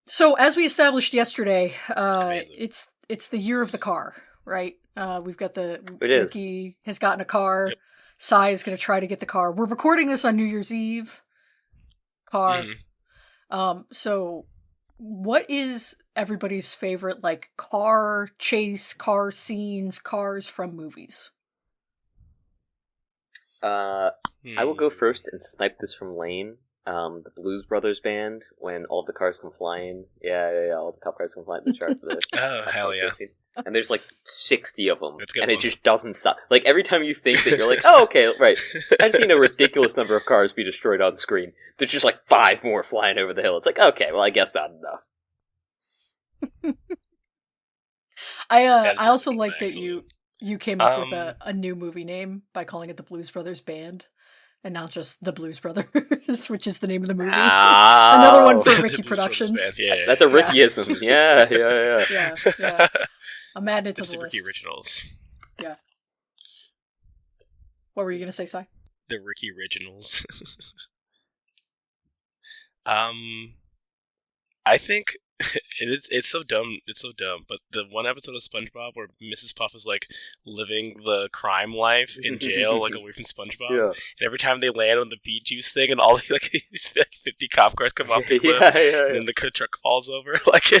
So as we established yesterday, it's the year of the car, right? We've got It is. Ricky has gotten a car. Yep. Sai is going to try to get the car. We're recording this on New Year's Eve. Car. So what is everybody's favorite like car chase, car scenes, cars from movies? I will go first and snipe this from Lane. The Blues Brothers band, when all the cars come flying. Yeah, all the cop cars come flying. The chart for the Oh, hell yeah. scene. And there's like 60 of them, That's a good and one. it just doesn't stop. Like every time you think that you're like, oh, okay, right. I've seen a ridiculous number of cars be destroyed on screen. There's just like 5 more flying over the hill. It's like, okay, well, I guess not enough. I also pretty like that cool. you came up with a new movie name by calling it the Blues Brothers Band. And not just the Blues Brothers, which is the name of the movie. Another one for The Ricky Blues Brothers Productions. Band, yeah. That's a Rickyism. Yeah. Yeah. I'm adding it to It's the the Ricky list. Originals. Yeah. What were you gonna say, Sai? The Ricky Originals. I think it's so dumb. It's so dumb. But the one episode of SpongeBob where Mrs. Puff is like living the crime life in jail, like away from SpongeBob, Yeah. and every time they land on the beet juice thing, and all like these 50 cop cars come off the cliff, Yeah. and then the truck falls over, like.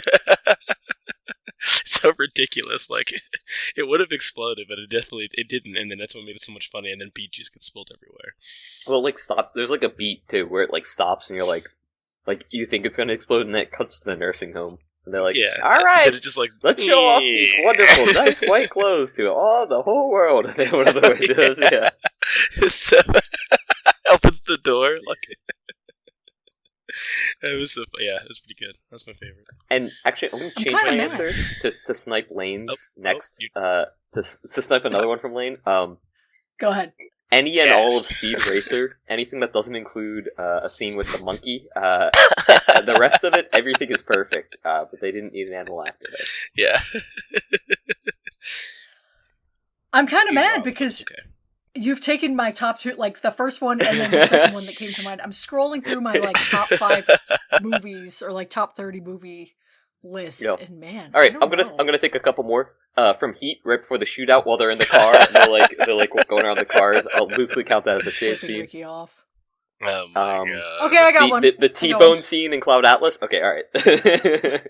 So ridiculous, like it would have exploded, but it didn't, and then that's what made it so much funny. And then beet juice gets spilled everywhere. Well, like, stop. There's like a beat too where it like stops, and you're like you think it's gonna explode, and then it cuts to the nursing home, and they're like, Yeah, all right, then it's just like let's show off these wonderful, nice white clothes to the whole world. And then one of the windows, yeah. So opens the door, like it was so yeah, it was pretty good. That's my favorite. And actually, I'm gonna change kinda my mad. answer to snipe Lane's next. you- To snipe another one from Lane. Go ahead. Any and Yes. all of Speed Racer, anything that doesn't include a scene with the monkey, the rest of it, everything is perfect, but they didn't need an animal after that. Yeah. I'm kind of mad Wow, because okay. you've taken my top 2, like the first one and then the second one that came to mind. I'm scrolling through my like top 5 movies or like top 30 movie list, Yep. and man, All right, I don't I'm know. gonna take a couple more from Heat right before the shootout while they're in the car. And they're like going around the cars. I'll loosely count that as a chase Flipping scene. Ricky off. Oh my god. Okay, I got The, one. the I got T-bone one. scene in Cloud Atlas. Okay, all right.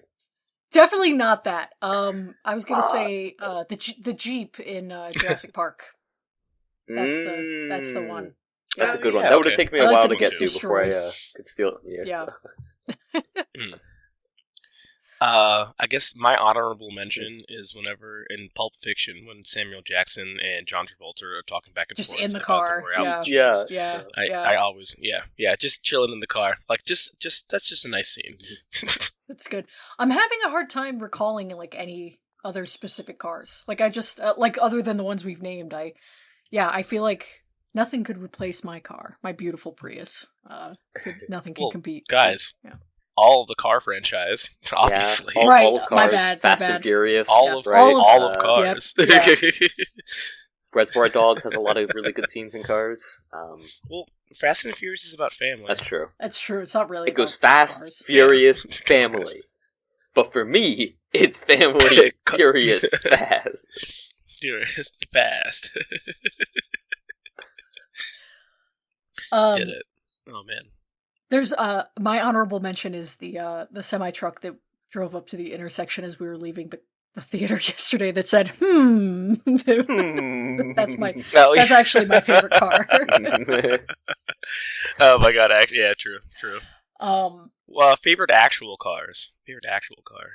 Definitely not that. I was gonna say the Jeep in Jurassic Park. That's the one. That's a Oh, good one. yeah, That would have okay. taken me I a like while that to it get gets to before I destroyed. could steal it. Yeah. I guess my honorable mention is whenever in Pulp Fiction when Samuel Jackson and John Travolta are talking back and Just forth in the about car, the royalty yeah. cheese. Yeah. I always just chilling in the car, like just that's just a nice scene. That's good. I'm having a hard time recalling like any other specific cars. Like I just like other than the ones we've named. I feel like nothing could replace my car, my beautiful Prius. Nothing can Well, compete. guys, Yeah. all of the car franchise, obviously. All, Right, all of my cars, bad, my Fast bad. and Furious, All of right? all of Yep, cars. Reservoir Dogs has a lot of really good scenes in cars. Well, Fast and Furious is about family. That's true. That's true. It's not really. It goes about fast, cars. furious, Yeah. family. But for me, it's family, furious, fast. Furious, fast. Did it? Oh man. There's my honorable mention is the semi truck that drove up to the intersection as we were leaving the theater yesterday that said that's my Oh, that's actually my favorite car. Oh my god! Actually, yeah, true. Um, Favorite actual cars. Favorite actual car.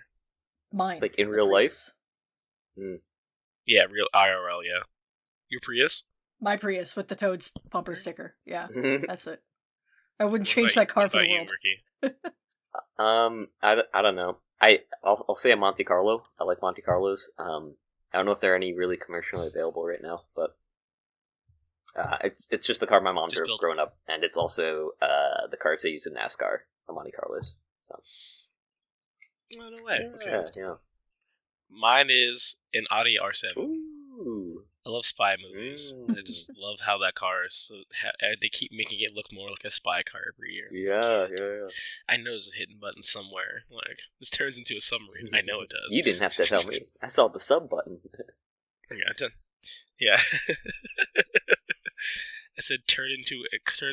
mine, Like in the real life? Prius. Yeah, real IRL. Yeah. Your Prius. My Prius with the Toads bumper sticker. Yeah, Mhm. that's it. I wouldn't What change about- that car what for the about you, world. Ricky? I don't know. I'll say a Monte Carlo. I like Monte Carlos. I don't know if there are any really commercially available right now, but it's just the car my mom Just drove build- growing up, and it's also the cars they use in NASCAR, the Monte Carlos. So Oh, no way. Okay. yeah. Mine is an Audi R7. Ooh. I love spy movies. I just love how that car is. They keep making it look more like a spy car every year. Yeah. I know there's a hidden button somewhere. Like, this turns into a submarine. I know it does. You didn't have to tell me. I saw the sub button. Yeah. I said turn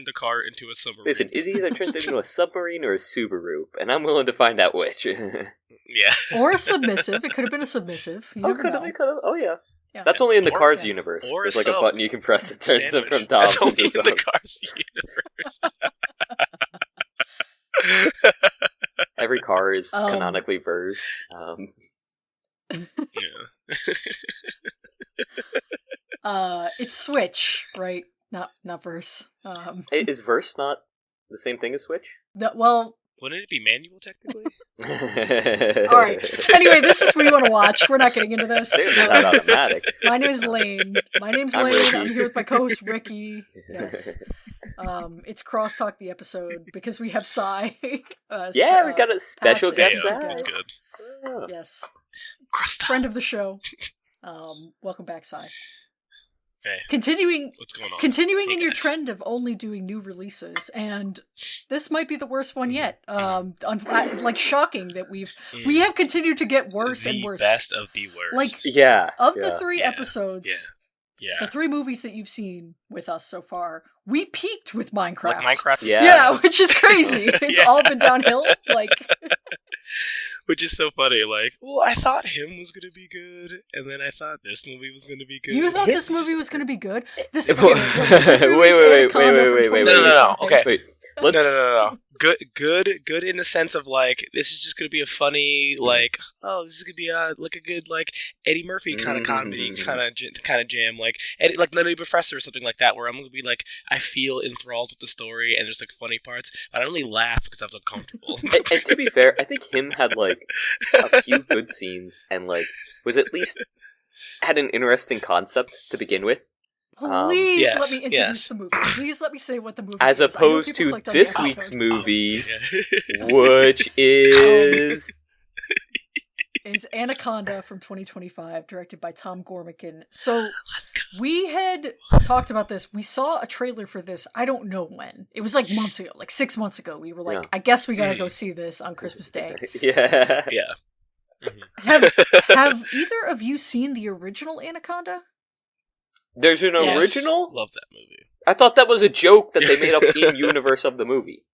the car into a submarine. Listen, it either turns into a submarine or a Subaru, and I'm willing to find out which. Yeah. Or a submissive. It could have been a submissive. You never know. Oh, yeah. That's only in the Cars universe. There's like a button you can press that turns them from Doms into subs. That's only in the Cars universe. Every car is canonically verse. It's Switch, right? Not verse. Is verse not the same thing as Switch? Wouldn't it be manual technically? All right. Anyway, this is what we want to watch. We're not getting into this. Not automatic. My name is Lane. I'm here with my co-host Ricky. Yes. It's Crosstalk the episode because we have Sai. We got a special guest. That's good. Oh. Yes. Crosstalk. Friend of the show. Welcome back, Sai. Hey. What's going on? Continuing in your guys. trend of only doing new releases, and this might be the worst one yet. Shocking that we have continued to get worse and worse. The best of the worst. The 3 episodes, the 3 movies that you've seen with us so far, we peaked with Minecraft. Which is crazy. It's all been downhill. Which is so funny, I thought him was gonna be good, and then I thought this movie was gonna be good. You thought this movie was gonna be good? This wait. No. Okay. Wait. No. Good in the sense of this is just gonna be a funny this is gonna be a good Eddie Murphy kind of comedy kind of jam Nutty Professor or something like that, where I'm gonna be I feel enthralled with the story and there's funny parts, but I only laugh because I was uncomfortable. and to be fair, I think him had a few good scenes and was at least had an interesting concept to begin with. Please let me introduce the movie. Please let me say what the movie is. As opposed to this week's movie, which is Anaconda from 2025, directed by Tom Gormican. So we had talked about this. We saw a trailer for this. I don't know when. It was months ago, 6 months ago. We were I guess we gotta go see this on Christmas Day. Yeah. Have either of you seen the original Anaconda? There's an original? Love that movie. I thought that was a joke that they made up in universe of the movie.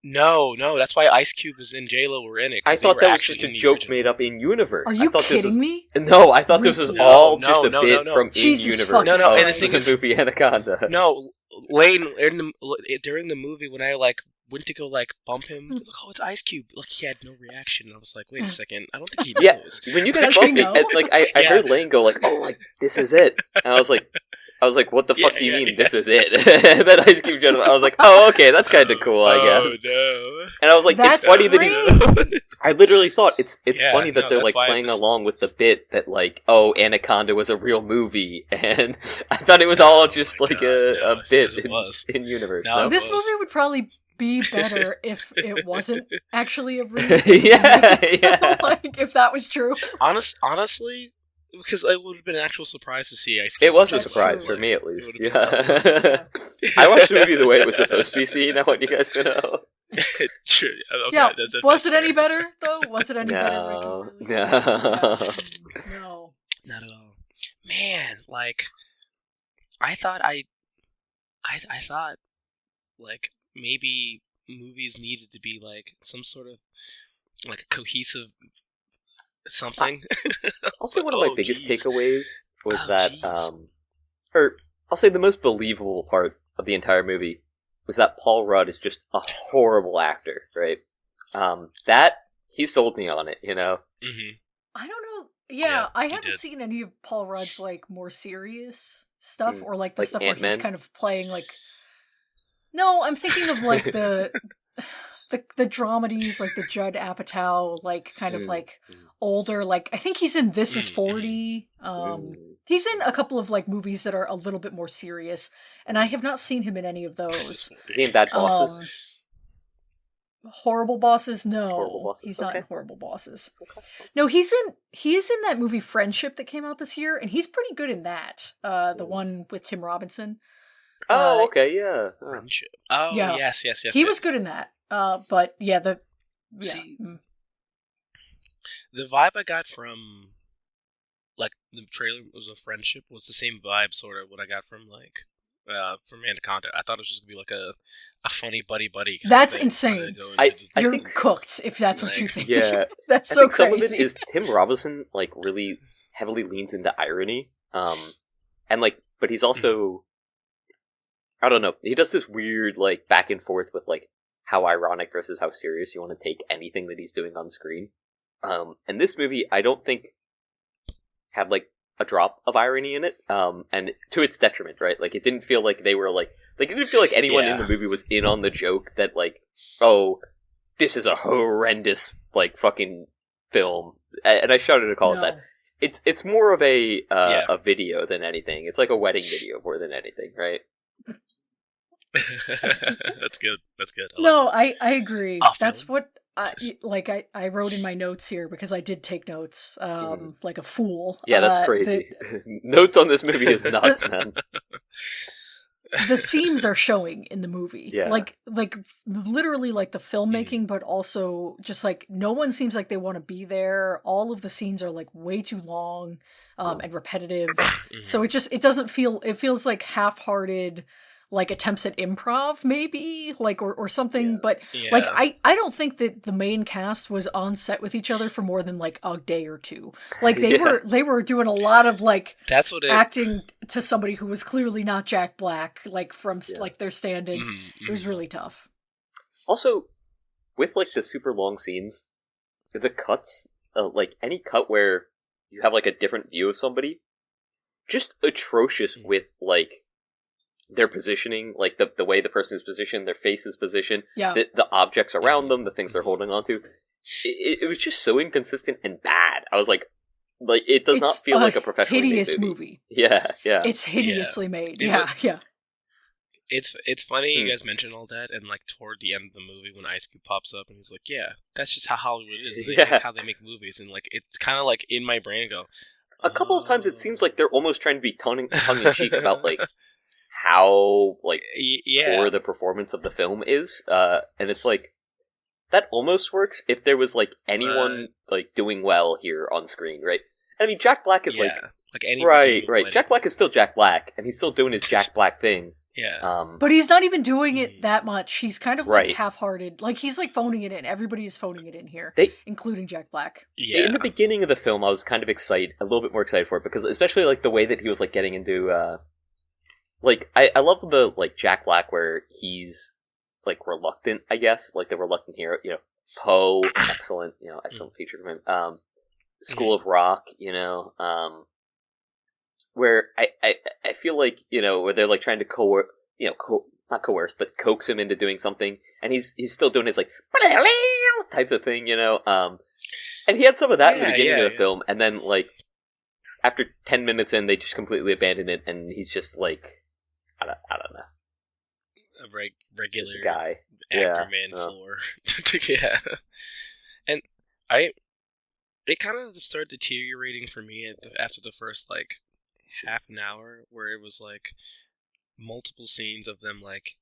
No, that's why Ice Cube was in J-Lo were in it. I thought that was just a joke made up in universe. Are you kidding me? No, I thought this was all just a bit from Jesus in-universe. No, and the thing is, movie Anaconda. No, Lane, during the movie when I went to go bump him, it's Ice Cube. He had no reaction. And I was wait a second, I don't think he knows. When you guys bumped me, I heard Lane go this is it, and I was like, what the fuck do you mean this is it? And then Ice Cube gentleman, I was oh, okay, that's kind of cool, I guess. No. And I was that's it's funny crazy. that I literally thought it's funny that they're playing along with the bit that Anaconda was a real movie, and I thought it was all just a bit in universe. No, this movie would probably be better if it wasn't actually a real yeah. if that was true. Honestly, because it would have been an actual surprise to see Ice Cube. It was a surprise for me, at least. Yeah. I watched the movie the way it was supposed to be seen. I want you guys to know. True. Okay, yeah. Was it any better though? Was it any better? Ricky? No. No. Not at all. Man, I thought maybe movies needed to be some sort of a cohesive something. Also, one of my biggest takeaways was or I'll say the most believable part of the entire movie was that Paul Rudd is just a horrible actor, right? That he sold me on it, Mm-hmm. I don't know. Yeah, I haven't seen any of Paul Rudd's more serious stuff or the stuff Ant-Man? where he's kind of playing No, I'm thinking of the dramedies, the Judd Apatow, kind of older, I think he's in This Is 40. He's in a couple of movies that are a little bit more serious, and I have not seen him in any of those. Is he in Bad Bosses? Horrible Bosses? No. Horrible Bosses. He's not in Horrible Bosses. Okay. No, he is in that movie Friendship that came out this year, and he's pretty good in that. The one with Tim Robinson. Oh, okay, yeah. Friendship. Oh, yeah. Yes. He was good in that. But yeah, the vibe I got from like the trailer was of Friendship was the same vibe sort of what I got from like from Anaconda. I thought it was just gonna be like a funny buddy. That's insane. You're cooked if that's what you think. Yeah, that's so crazy. Some of it is Tim Robinson like really heavily leans into irony, and like, but he's also, I don't know, he does this weird like back and forth with like how ironic versus how serious you want to take anything that he's doing on screen. And this movie, I don't think had like a drop of irony in it, and to its detriment, right? Like, it didn't feel like they were like it didn't feel like anyone in the movie was in on the joke that like, oh, this is a horrendous like fucking film, and I shudder to call it that. It's more of a video than anything. It's like a wedding video more than anything, right? That's good. I agree. That's what I wrote in my notes here because I did take notes, like a fool. Yeah, that's crazy. Notes on this movie is nuts, man. The seams are showing in the movie. Yeah. Like literally like the filmmaking, but also just like no one seems like they want to be there. All of the scenes are like way too long, and repetitive. So it doesn't feel, it feels like half-hearted, like attempts at improv maybe, like or something, but like I don't think that the main cast was on set with each other for more than like a day or two. Like they were doing a lot of like acting to somebody who was clearly not Jack Black, like from like their stand-ins. It was really tough. Also, with like the super long scenes, the cuts, like any cut where you have like a different view of somebody, just atrocious with like their positioning, like the way the person is positioned, their face is positioned, the objects around them, the things they're holding on to. It was just so inconsistent and bad. I was like it does not feel like a professionally hideous made movie. Yeah. It's hideously made. Yeah. It's funny you guys mentioned all that, and like toward the end of the movie when Ice Cube pops up and he's like, "Yeah, that's just how Hollywood is. Like, how they make movies." And like it's kind of like in my brain I go. A couple of times it seems like they're almost trying to be tongue in cheek about like how like poor the performance of the film is, and it's like that almost works if there was like anyone like doing well here on screen, right? I mean, Jack Black is like right. Jack Black is still Jack Black, and he's still doing his Jack Black thing. Yeah, but he's not even doing it that much. He's kind of like half-hearted. Like he's like phoning it in. Everybody is phoning it in here, including Jack Black. Yeah. In the beginning of the film, I was kind of excited, a little bit more excited for it, because especially like the way that he was like getting into. Like, I love the, like, Jack Black where he's, like, reluctant, I guess. Like, the reluctant hero, Poe, excellent feature from him. School of Rock, where I feel like, where they're, like, trying to not coerce, but coax him into doing something, and he's still doing his, like, type of thing, and he had some of that in the beginning of the film, and then, like, after 10 minutes in, they just completely abandon it, and he's just, like, I don't know. A regular guy. Actor man floor. Yeah. And it kind of started deteriorating for me after the first, like, half an hour, where it was, like, multiple scenes of them, like,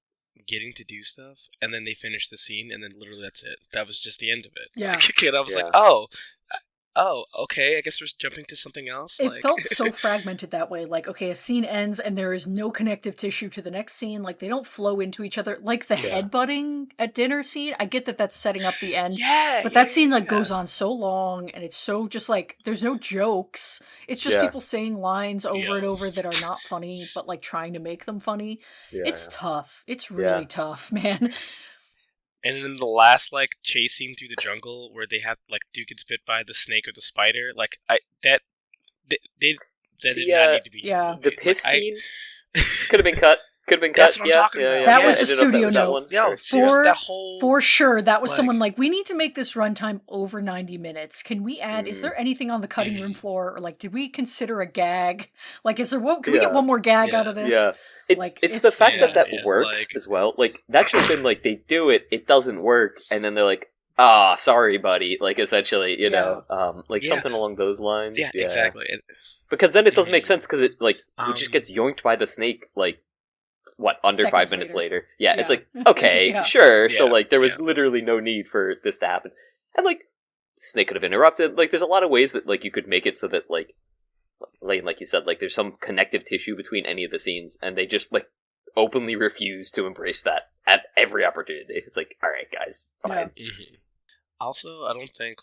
getting to do stuff, and then they finished the scene, and then literally that's it. That was just the end of it. Yeah. And I was like, oh, okay, I guess we're jumping to something else. It felt so fragmented that way. Like, okay, a scene ends and there is no connective tissue to the next scene. Like, they don't flow into each other. Like the headbutting at dinner scene, I get that that's setting up the end. But that scene, like, goes on so long, and it's so just, like, there's no jokes. It's just people saying lines over and over that are not funny, but, like, trying to make them funny. It's tough. It's really tough, man. And then the last, like, chase scene through the jungle where they have, like, Duke gets bit by the snake or the spider, like, that did not need to be. Yeah. The piss scene could have been cut. That's what I'm talking about. That was a studio note. Yeah, for sure. That was someone like, we need to make this runtime over 90 minutes. Can we add, is there anything on the cutting room floor? Or, like, did we consider a gag? Like, can we get one more gag out of this? Yeah. It's the fact that works as well. Like, that should have been like, they do it, it doesn't work, and then they're like, sorry, buddy. Like, essentially, you know, something along those lines. Yeah, exactly. Because then it doesn't make sense, because it, like, he just gets yoinked by the snake, like, under 5 minutes later. Yeah, it's like, okay, sure. So, like, there was literally no need for this to happen. And, like, snake could have interrupted. Like, there's a lot of ways that, like, you could make it so that, like you said, like, there's some connective tissue between any of the scenes, and they just, like, openly refuse to embrace that at every opportunity. It's like, alright, guys, fine. Yeah. Mm-hmm. Also, I don't think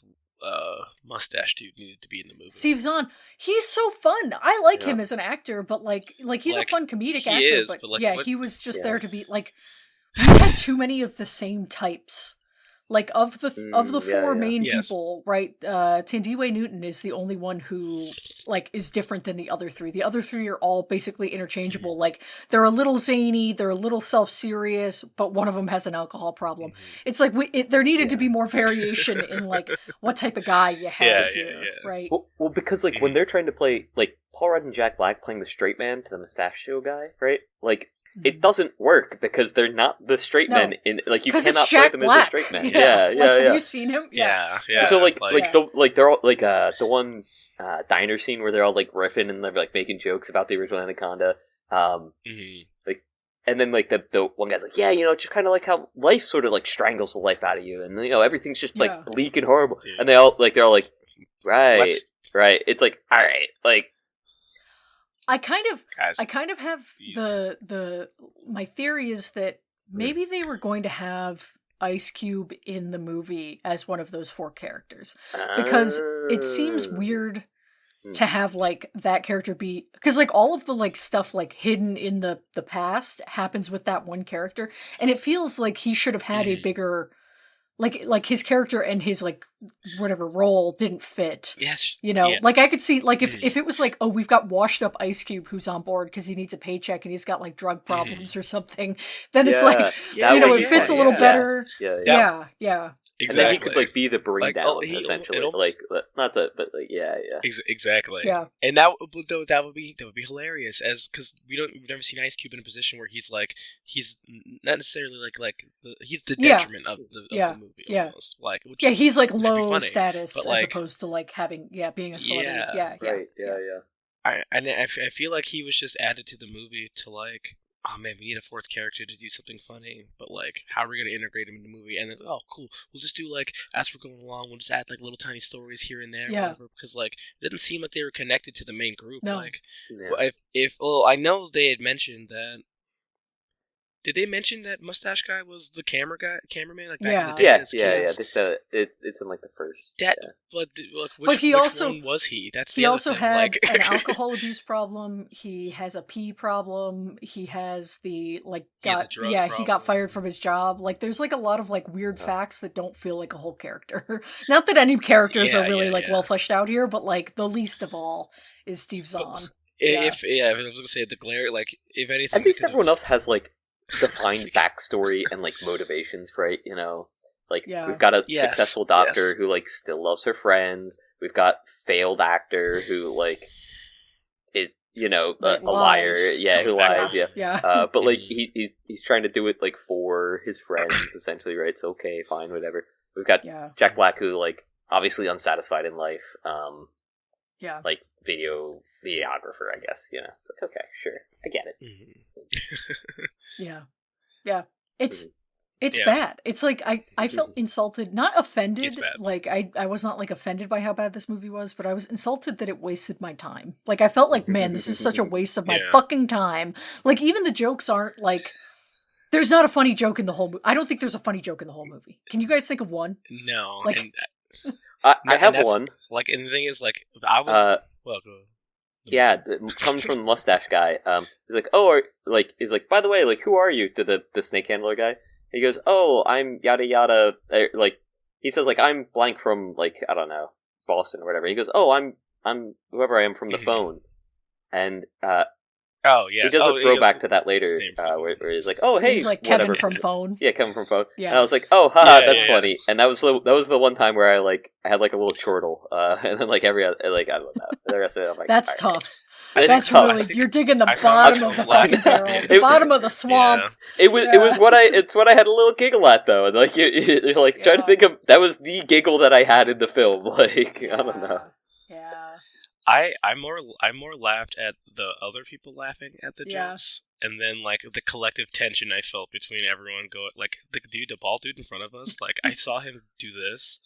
Mustache Dude needed to be in the movie. Steve Zahn, he's so fun. I like him as an actor, but like he's a fun comedic actor. But like, he was just there to be like. We had too many of the same types. Like of the four main people, right? Tandiwe Newton is the only one who like is different than the other three. The other three are all basically interchangeable. Like they're a little zany, they're a little self-serious, but one of them has an alcohol problem. It's like there needed to be more variation in like what type of guy you had here, right? Well, because like when they're trying to play like Paul Rudd and Jack Black playing the straight man to the mustachio guy, right? Like. It doesn't work because they're not the straight men in like you cannot play them as the straight men. Have you seen him? Yeah. So they're all like the one diner scene where they're all like riffing and they're like making jokes about the original Anaconda. Like, and then like the one guy's like, just kind of like how life sort of like strangles the life out of you, and everything's just like bleak and horrible. Dude. And they're all like, right. It's like, all right, like. I kind of have my theory is that maybe they were going to have Ice Cube in the movie as one of those four characters, because it seems weird to have like that character be, because like all of the like stuff like hidden in the past happens with that one character, and it feels like he should have had a bigger. Like his character and his like whatever role didn't fit. Yes, like I could see like if it was like, oh, we've got washed up Ice Cube who's on board because he needs a paycheck and he's got like drug problems or something, then it's like it fits a little better. Yeah. Exactly. And then he could like be the bring down essentially, like not the, but like exactly. Yeah. And that would be hilarious, because we've never seen Ice Cube in a position where he's not necessarily he's the detriment of the movie. Almost. Like he's like low status as opposed to like having being a celebrity. I feel like he was just added to the movie to like. Oh man, we need a fourth character to do something funny, but like, how are we gonna integrate him in the movie? And then, oh, cool, we'll just do like, as we're going along, we'll just add like little tiny stories here and there, whatever, because like, it didn't seem like they were connected to the main group. No. Like, I know they had mentioned that. Did they mention that mustache guy was the cameraman? Like back in the day, They said it's in like the first. Which one was he? That's he also had an alcohol abuse problem. He has a pee problem. He has he got fired from his job. Like there's like a lot of like weird facts that don't feel like a whole character. Not that any characters are really well fleshed out here, but like the least of all is Steve Zahn. If I was gonna say the glare, like if anything, at least everyone else has like. Defined backstory and like motivations, right? We've got a successful doctor who like still loves her friends. We've got failed actor who like is a liar, who lies, but like he's trying to do it like for his friends essentially, right? So okay, fine, whatever. We've got Jack Black who like obviously unsatisfied in life, like videographer, I guess. It's like, okay, sure, I get it. It's bad. It's like I felt insulted, not offended. Like I was not like offended by how bad this movie was, but I was insulted that it wasted my time. Like I felt like, man, this is such a waste of my fucking time. Like even the jokes aren't like. There's not a funny joke in the whole movie. I don't think there's a funny joke in the whole movie. Can you guys think of one? No. Like, I have one. Like, and the thing is, like, I was. Well, go ahead. Yeah, it comes from the mustache guy. He's like, he's like, by the way, like, who are you? To the snake handler guy. He goes, oh, I'm yada yada. Like, he says, like, I'm blank from, like, I don't know, Boston or whatever. He goes, oh, I'm whoever I am from the phone. And, he does a throwback to that later, where he's like, oh, hey, he's like whatever. Kevin from Phone. Yeah, Kevin from Phone. Yeah. And I was like, oh, that's funny. And that was the one time where I had like a little chortle, and then like every other, like I don't know, the rest of it I'm like, that's tough. That's really you're digging the bottom of the fucking barrel, the bottom of the swamp. Yeah. It's what I had a little giggle at though, and like you're like trying to think of that was the giggle that I had in the film. Like I don't know. Yeah. I more laughed at the other people laughing at the jokes, and then like the collective tension I felt between everyone going like the bald dude in front of us. Like I saw him do this.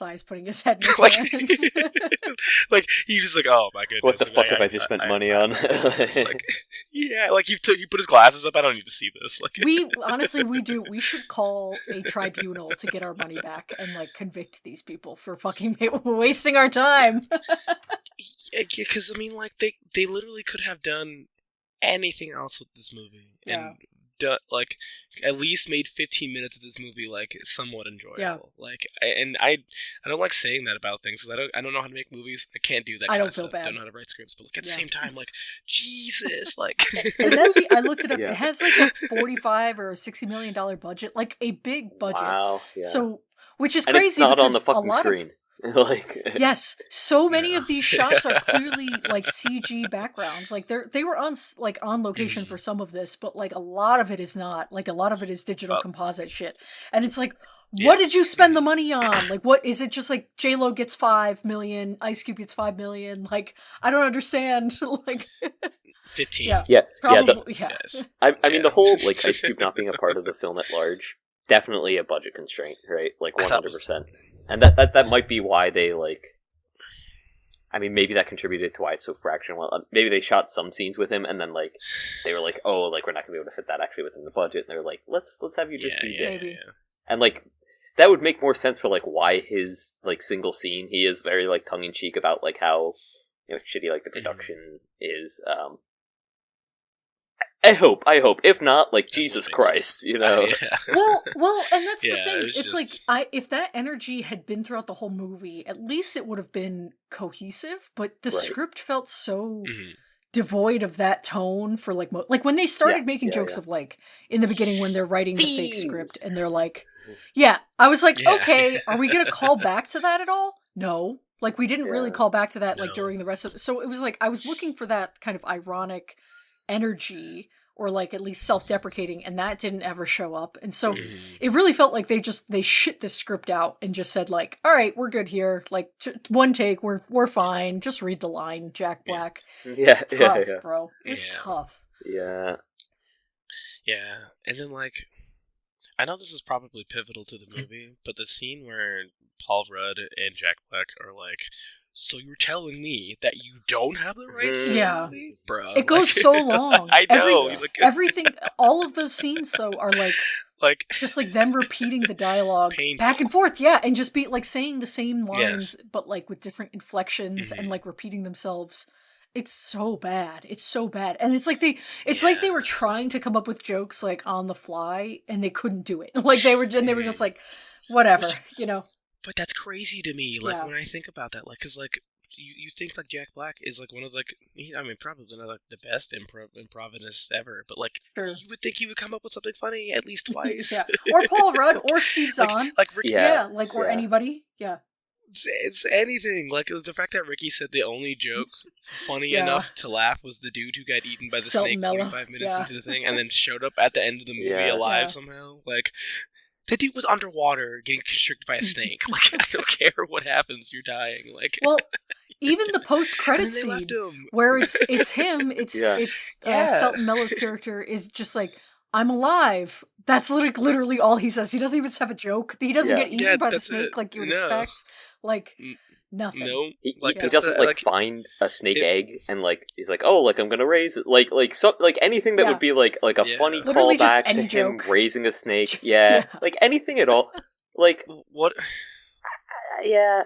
He's putting his head in his hands. Like he just like, oh my goodness, what the fuck have I just spent money on? Like, yeah, like he put his glasses up. I don't need to see this. Like we do. We should call a tribunal to get our money back and like convict these people for fucking wasting our time. Because I mean, like they literally could have done anything else with this movie, and like at least made 15 minutes of this movie like somewhat enjoyable. Yeah. Like, I don't like saying that about things because I don't know how to make movies. I can't do that. I don't feel bad. I don't know how to write scripts, but like at the same time, like Jesus, like this movie, I looked it up. Yeah. It has like a $45 or $60 million budget, like a big budget. Wow. Yeah. So, which is crazy. It's not because on the fucking screen. Like yes, so many of these shots are clearly like CG backgrounds. Like they were on location for some of this, but like a lot of it is not. Like a lot of it is digital composite shit. And it's like, what did you spend the money on? Like, what is it? Just like J-Lo gets $5 million, Ice Cube gets $5 million. Like, I don't understand. Like 15. Yeah. Probably. I mean, the whole like Ice Cube not being a part of the film at large, definitely a budget constraint, right? Like 100%. And that might be why they, like... I mean, maybe that contributed to why it's so fractional. Maybe they shot some scenes with him, and then, like, they were like, oh, like, we're not going to be able to fit that actually within the budget. And they're like, let's have you just do this. Yeah. And, like, that would make more sense for, like, why his, like, single scene, he is very, like, tongue-in-cheek about, like, how, you know, shitty, like, the production is. I hope. If not, like, Jesus Christ, you know? Well, and that's the thing. It's just... like, if that energy had been throughout the whole movie, at least it would have been cohesive, but the script felt so devoid of that tone for, like, like, when they started making jokes of, like, in the beginning when they're writing the fake script, and they're like, I was like, okay, are we gonna call back to that at all? No. Like, we didn't really call back to that, like, during the rest of so it was like, I was looking for that kind of ironic energy or like at least self-deprecating, and that didn't ever show up. And so it really felt like they shit this script out and just said like, all right, we're good here, like one take, we're fine, just read the line, Jack Black. It's tough, bro. It's tough. Yeah And then like, I know this is probably pivotal to the movie, but the scene where Paul Rudd and Jack Black are like, so you're telling me that you don't have the rights to the movie? Bro. It goes so long. I know. Everything, all of those scenes, though, are like just like them repeating the dialogue back and forth, and just be like saying the same lines, but like with different inflections and like repeating themselves. It's so bad. And it's like they were trying to come up with jokes like on the fly, and they couldn't do it. Like they were just like, whatever, you know. But that's crazy to me, like, when I think about that, like, because, like, you think, like, Jack Black is, like, one of, like, I mean, probably not, like, the best improv ever, but, like, you would think he would come up with something funny at least twice. Or Paul Rudd, or Steve Zahn. Like Ricky. Or anybody. It's anything. Like, the fact that Ricky said the only joke funny enough to laugh was the dude who got eaten by the snake 45 minutes into the thing, and then showed up at the end of the movie alive somehow. Like... That dude was underwater getting constricted by a snake. Like, I don't care what happens, you're dying. Like, well, even the post-credit scene where it's him, Selton Mellow's character is just like, I'm alive. That's literally all he says. He doesn't even have a joke. He doesn't get eaten by the snake like you would expect. Like, nothing. No, he doesn't like find a snake egg and like he's like, oh, like I'm gonna raise it, like anything that would be like a funny callback to joke. Him raising a snake, like anything at all, like what?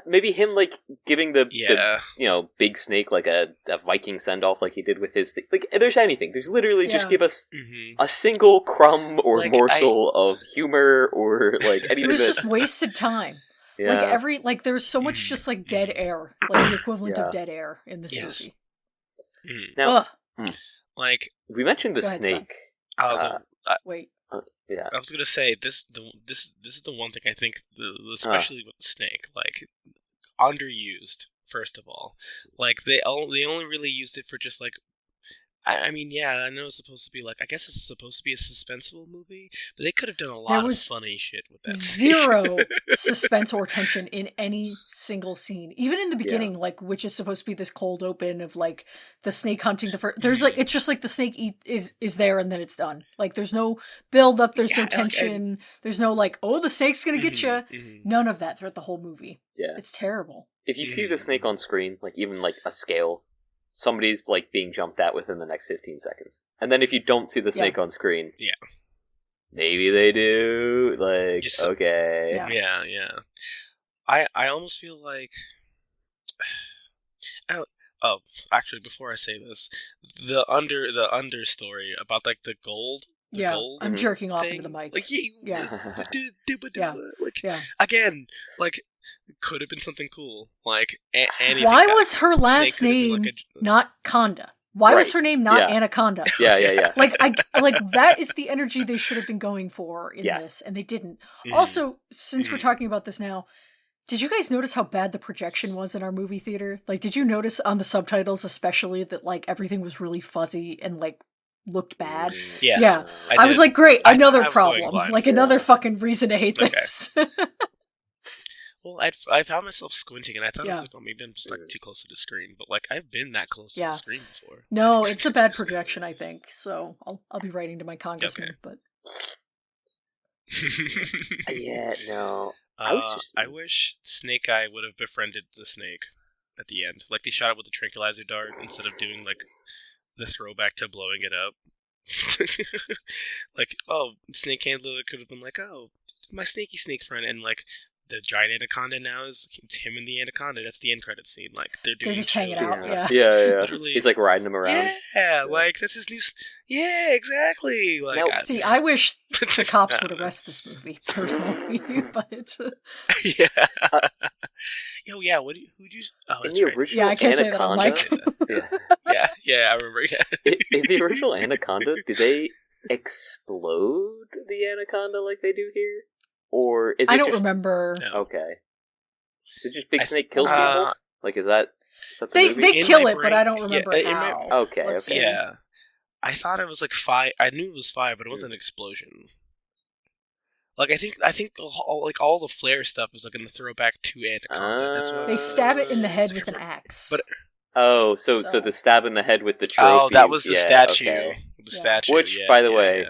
Maybe him like giving the you know big snake like a Viking send off like he did with his like. There's anything. There's literally just give us a single crumb or like, morsel of humor or like anything. It was just wasted time. Yeah. Like there's so much just like dead air, like the equivalent of dead air in this movie. Now, like we mentioned the snake. Wait. I was gonna say this is the one thing I think, especially with the snake, like underused First of all, like they only really used it for just like. I mean, yeah, I know it's supposed to be like. I guess it's supposed to be a suspenseful movie, but they could have done a lot of funny shit with that. Zero suspense or tension in any single scene, even in the beginning, like which is supposed to be this cold open of like the snake hunting the first. There's like it's just like the snake is there and then it's done. Like there's no build up, there's no tension, there's no like the snake's gonna get you. None of that throughout the whole movie. Yeah, it's terrible. If you see the snake on screen, like even like a scale. Somebody's like being jumped at within the next 15 seconds. And then if you don't see the snake on screen, maybe they do. Like, just, okay. Yeah. I almost feel like... Oh, actually, before I say this, the understory about like the gold... gold I'm jerking off into the mic. Like, again, like... Could have been something cool, like anything. Why was her last name not Conda? Why was her name not Anaconda? Yeah. Like that is the energy they should have been going for in this, and they didn't. Also, since we're talking about this now, did you guys notice how bad the projection was in our movie theater? Like, did you notice on the subtitles, especially, that like everything was really fuzzy and like looked bad? Yeah. I was like, great, another problem, like another fucking reason to hate this. Well, I found myself squinting, and I thought I was like, oh, maybe I'm just like too close to the screen. But like, I've been that close to the screen before. No, it's a bad projection, I think. So I'll be writing to my congressman. But no. I wish Snake Eye would have befriended the snake at the end. Like they shot it with a tranquilizer dart instead of doing like the throwback to blowing it up. Like, Snake Handler could have been like, my snaky snake friend, and like. The giant anaconda now it's him and the anaconda. That's the end credit scene. Like they're just hanging out. Yeah. He's like riding them around. Yeah, like that's his new. Yeah, exactly. Like, now, I wish the cops would arrest this movie personally, but yeah. Who'd you? Oh, in the original I can't say that on mic. yeah, I remember. In the original Anaconda, do they explode the anaconda like they do here? Or is it I don't remember. No. Okay. Is it just Big Snake kills people? Like, is that the movie? They kill it, but I don't remember how. Okay. Yeah. I thought it was like 5. I knew it was 5, but it wasn't an explosion. Like, I think all the flare stuff is like in the throwback to Anaconda. That's what they stab it in the head with an axe. But so the stab in the head with the trophy. Oh, that was the statue. Okay. The statue. Which, by the way...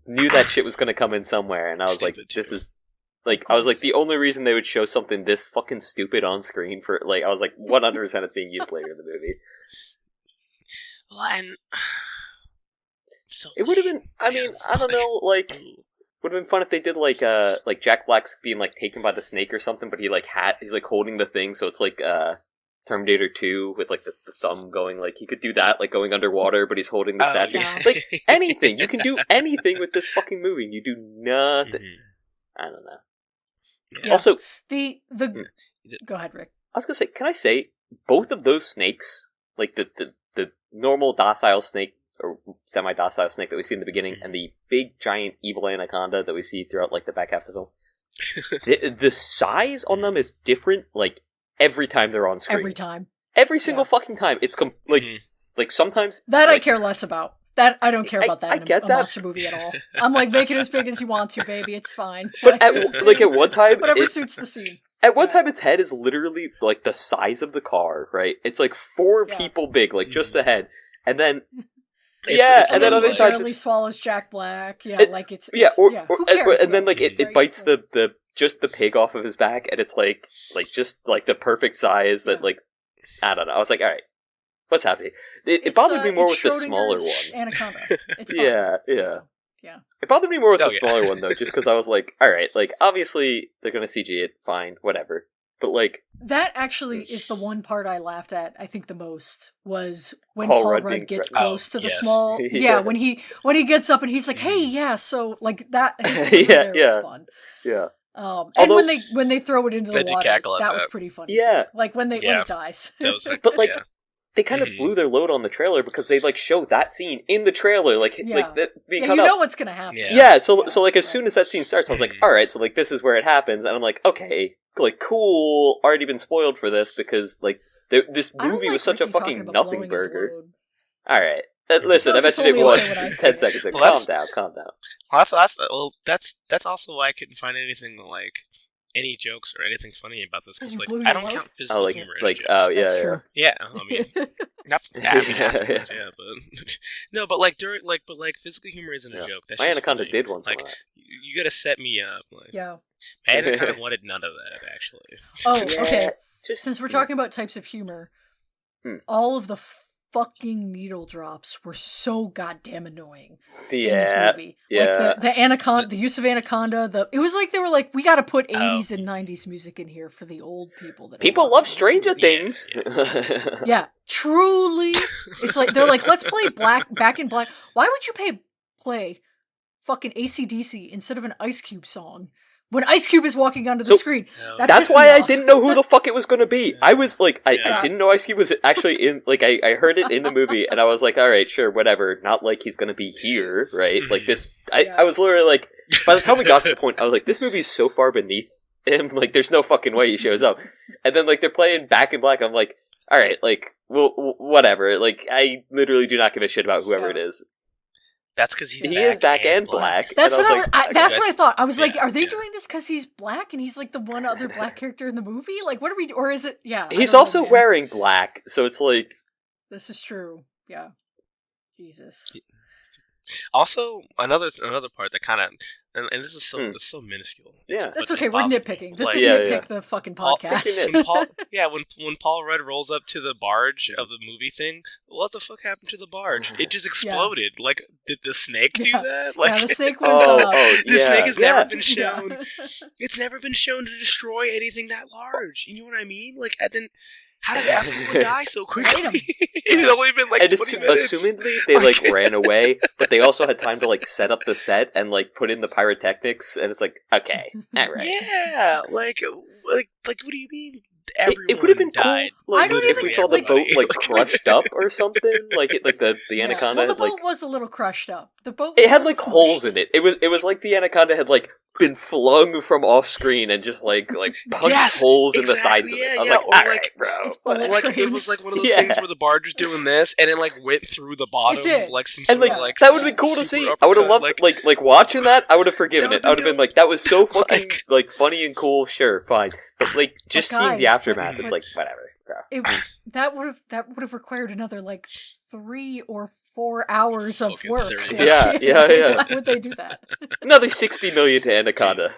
knew that shit was gonna come in somewhere, and I was like, this is like, I was like, the only reason they would show something this fucking stupid on screen for like, I was like, 100% it's being used later in the movie. Well, and it would have been. I mean, I don't know. Like, would have been fun if they did like Jack Black's being like taken by the snake or something, but he's like holding the thing, so it's like Terminator 2 with like the thumb going, like he could do that, like going underwater, but he's holding the statue. Yeah. Like anything, you can do anything with this fucking movie, and you do nothing. I don't know. Yeah. Also, the go ahead, Rick. I was gonna say, can I say both of those snakes, like the normal docile snake or semi-docile snake that we see in the beginning, and the big giant evil anaconda that we see throughout like the back half of the film, the size on them is different. Like. Every time they're on screen. Every time. Every single fucking time. It's like sometimes... That like, I care less about. That I don't care about that in a that. monster movie at all. I'm like, make it as big as you want to, baby. It's fine. But at one time... Whatever suits the scene. At one time, its head is literally like the size of the car, right? It's like 4 people big, like just the head. And then... and then other times it swallows Jack Black. Yeah, who cares? And then like it bites the pig off of his back, and it's like just like the perfect size that like I don't know. I was like, all right, what's happening? It bothered me more with the smaller one. Anaconda. It's fine. Yeah. It bothered me more with the smaller one though, just because I was like, all right, like obviously they're gonna CG it, fine, whatever. But like that actually is the one part I laughed at. I think the most was when Paul Rudd gets close to the small. Yeah, when he gets up and he's like, "Hey, so like that." His there was fun. Yeah. And when they throw it into the water, that was pretty funny. Yeah. too. Like when it dies. That was like, but like they kind of blew their load on the trailer because they like show that scene in the trailer, like that being cut you up. know what's gonna happen. So like as soon as that scene starts, I was like, all right, so like this is where it happens, and I'm like, okay, like cool, already been spoiled for this because like this movie was such a fucking nothing burger. All right. Listen, I mentioned it once 10 seconds ago. Calm down. Well, that's also why I couldn't find anything like any jokes or anything funny about this because like I don't count physical humor as jokes. Oh yeah, true. Yeah. I mean, not afterwards, but no, but like during but physical humor isn't a joke. That's my Anaconda funny. did once. Like you gotta set me up. Like, yeah. My Anaconda wanted none of that actually. Oh, okay. Since we're talking about types of humor, all of the fucking needle drops were so goddamn annoying in this movie. Like the Anaconda, the use of Anaconda, it was like they were like, we gotta put 80s and 90s music in here for the old people. People love Stranger Things. Yeah, truly. It's like, they're like, let's play Back in Black. Why would you play fucking AC/DC instead of an Ice Cube song? When Ice Cube is walking onto the screen. That's why I didn't know who the fuck it was going to be. I was like, I didn't know Ice Cube was actually in, like, I heard it in the movie, and I was like, alright, sure, whatever. Not like he's going to be here, right? Like, this, I was literally like, by the time we got to the point, I was like, this movie is so far beneath him, like, there's no fucking way he shows up. And then, like, they're playing Back in Black, I'm like, alright, like, well, whatever. Like, I literally do not give a shit about whoever it is. That's because he is back and black. That's what that's what I thought. I was like, are they doing this because he's black and he's like the one other black character in the movie? Like, what are we? Or is it? Yeah, he's also wearing black, so it's like this is true. Yeah, Jesus. Also, another part that kind of, and this is so minuscule. Yeah, that's okay. We're nitpicking. This is nitpick the fucking podcast. When Paul Rudd rolls up to the barge of the movie thing, what the fuck happened to the barge? It just exploded. Yeah. Like, did the snake do that? Like, the snake was. The snake has never been shown. It's never been shown to destroy anything that large. You know what I mean? Like, and then. How did everyone die so quickly? It's only been like 20 minutes. Assumedly they like ran away, but they also had time to like set up the set and like put in the pyrotechnics, and it's like, okay, all right. Yeah, like what do you mean? Everyone it would have been died. Cool, like, if we saw the boat like crushed up or something, like the Anaconda. Well, the boat like, was a little crushed up. The boat. It had like holes in it. It was like the Anaconda had like been flung from off screen and just like punched holes in the sides of it. I was like, all right, bro. Like it was like one of those things where the barge was doing this and it like went through the bottom, like some sort of like that would have been cool to see. I would have loved like watching that. I would have forgiven it. I would have been like, that was so fucking like funny and cool. Sure, fine, but like just seeing the aftermath, it's like whatever, bro. That would have required another like 3 or 4 hours of work. Yeah. Why would they do that? Another $60 million to Anaconda.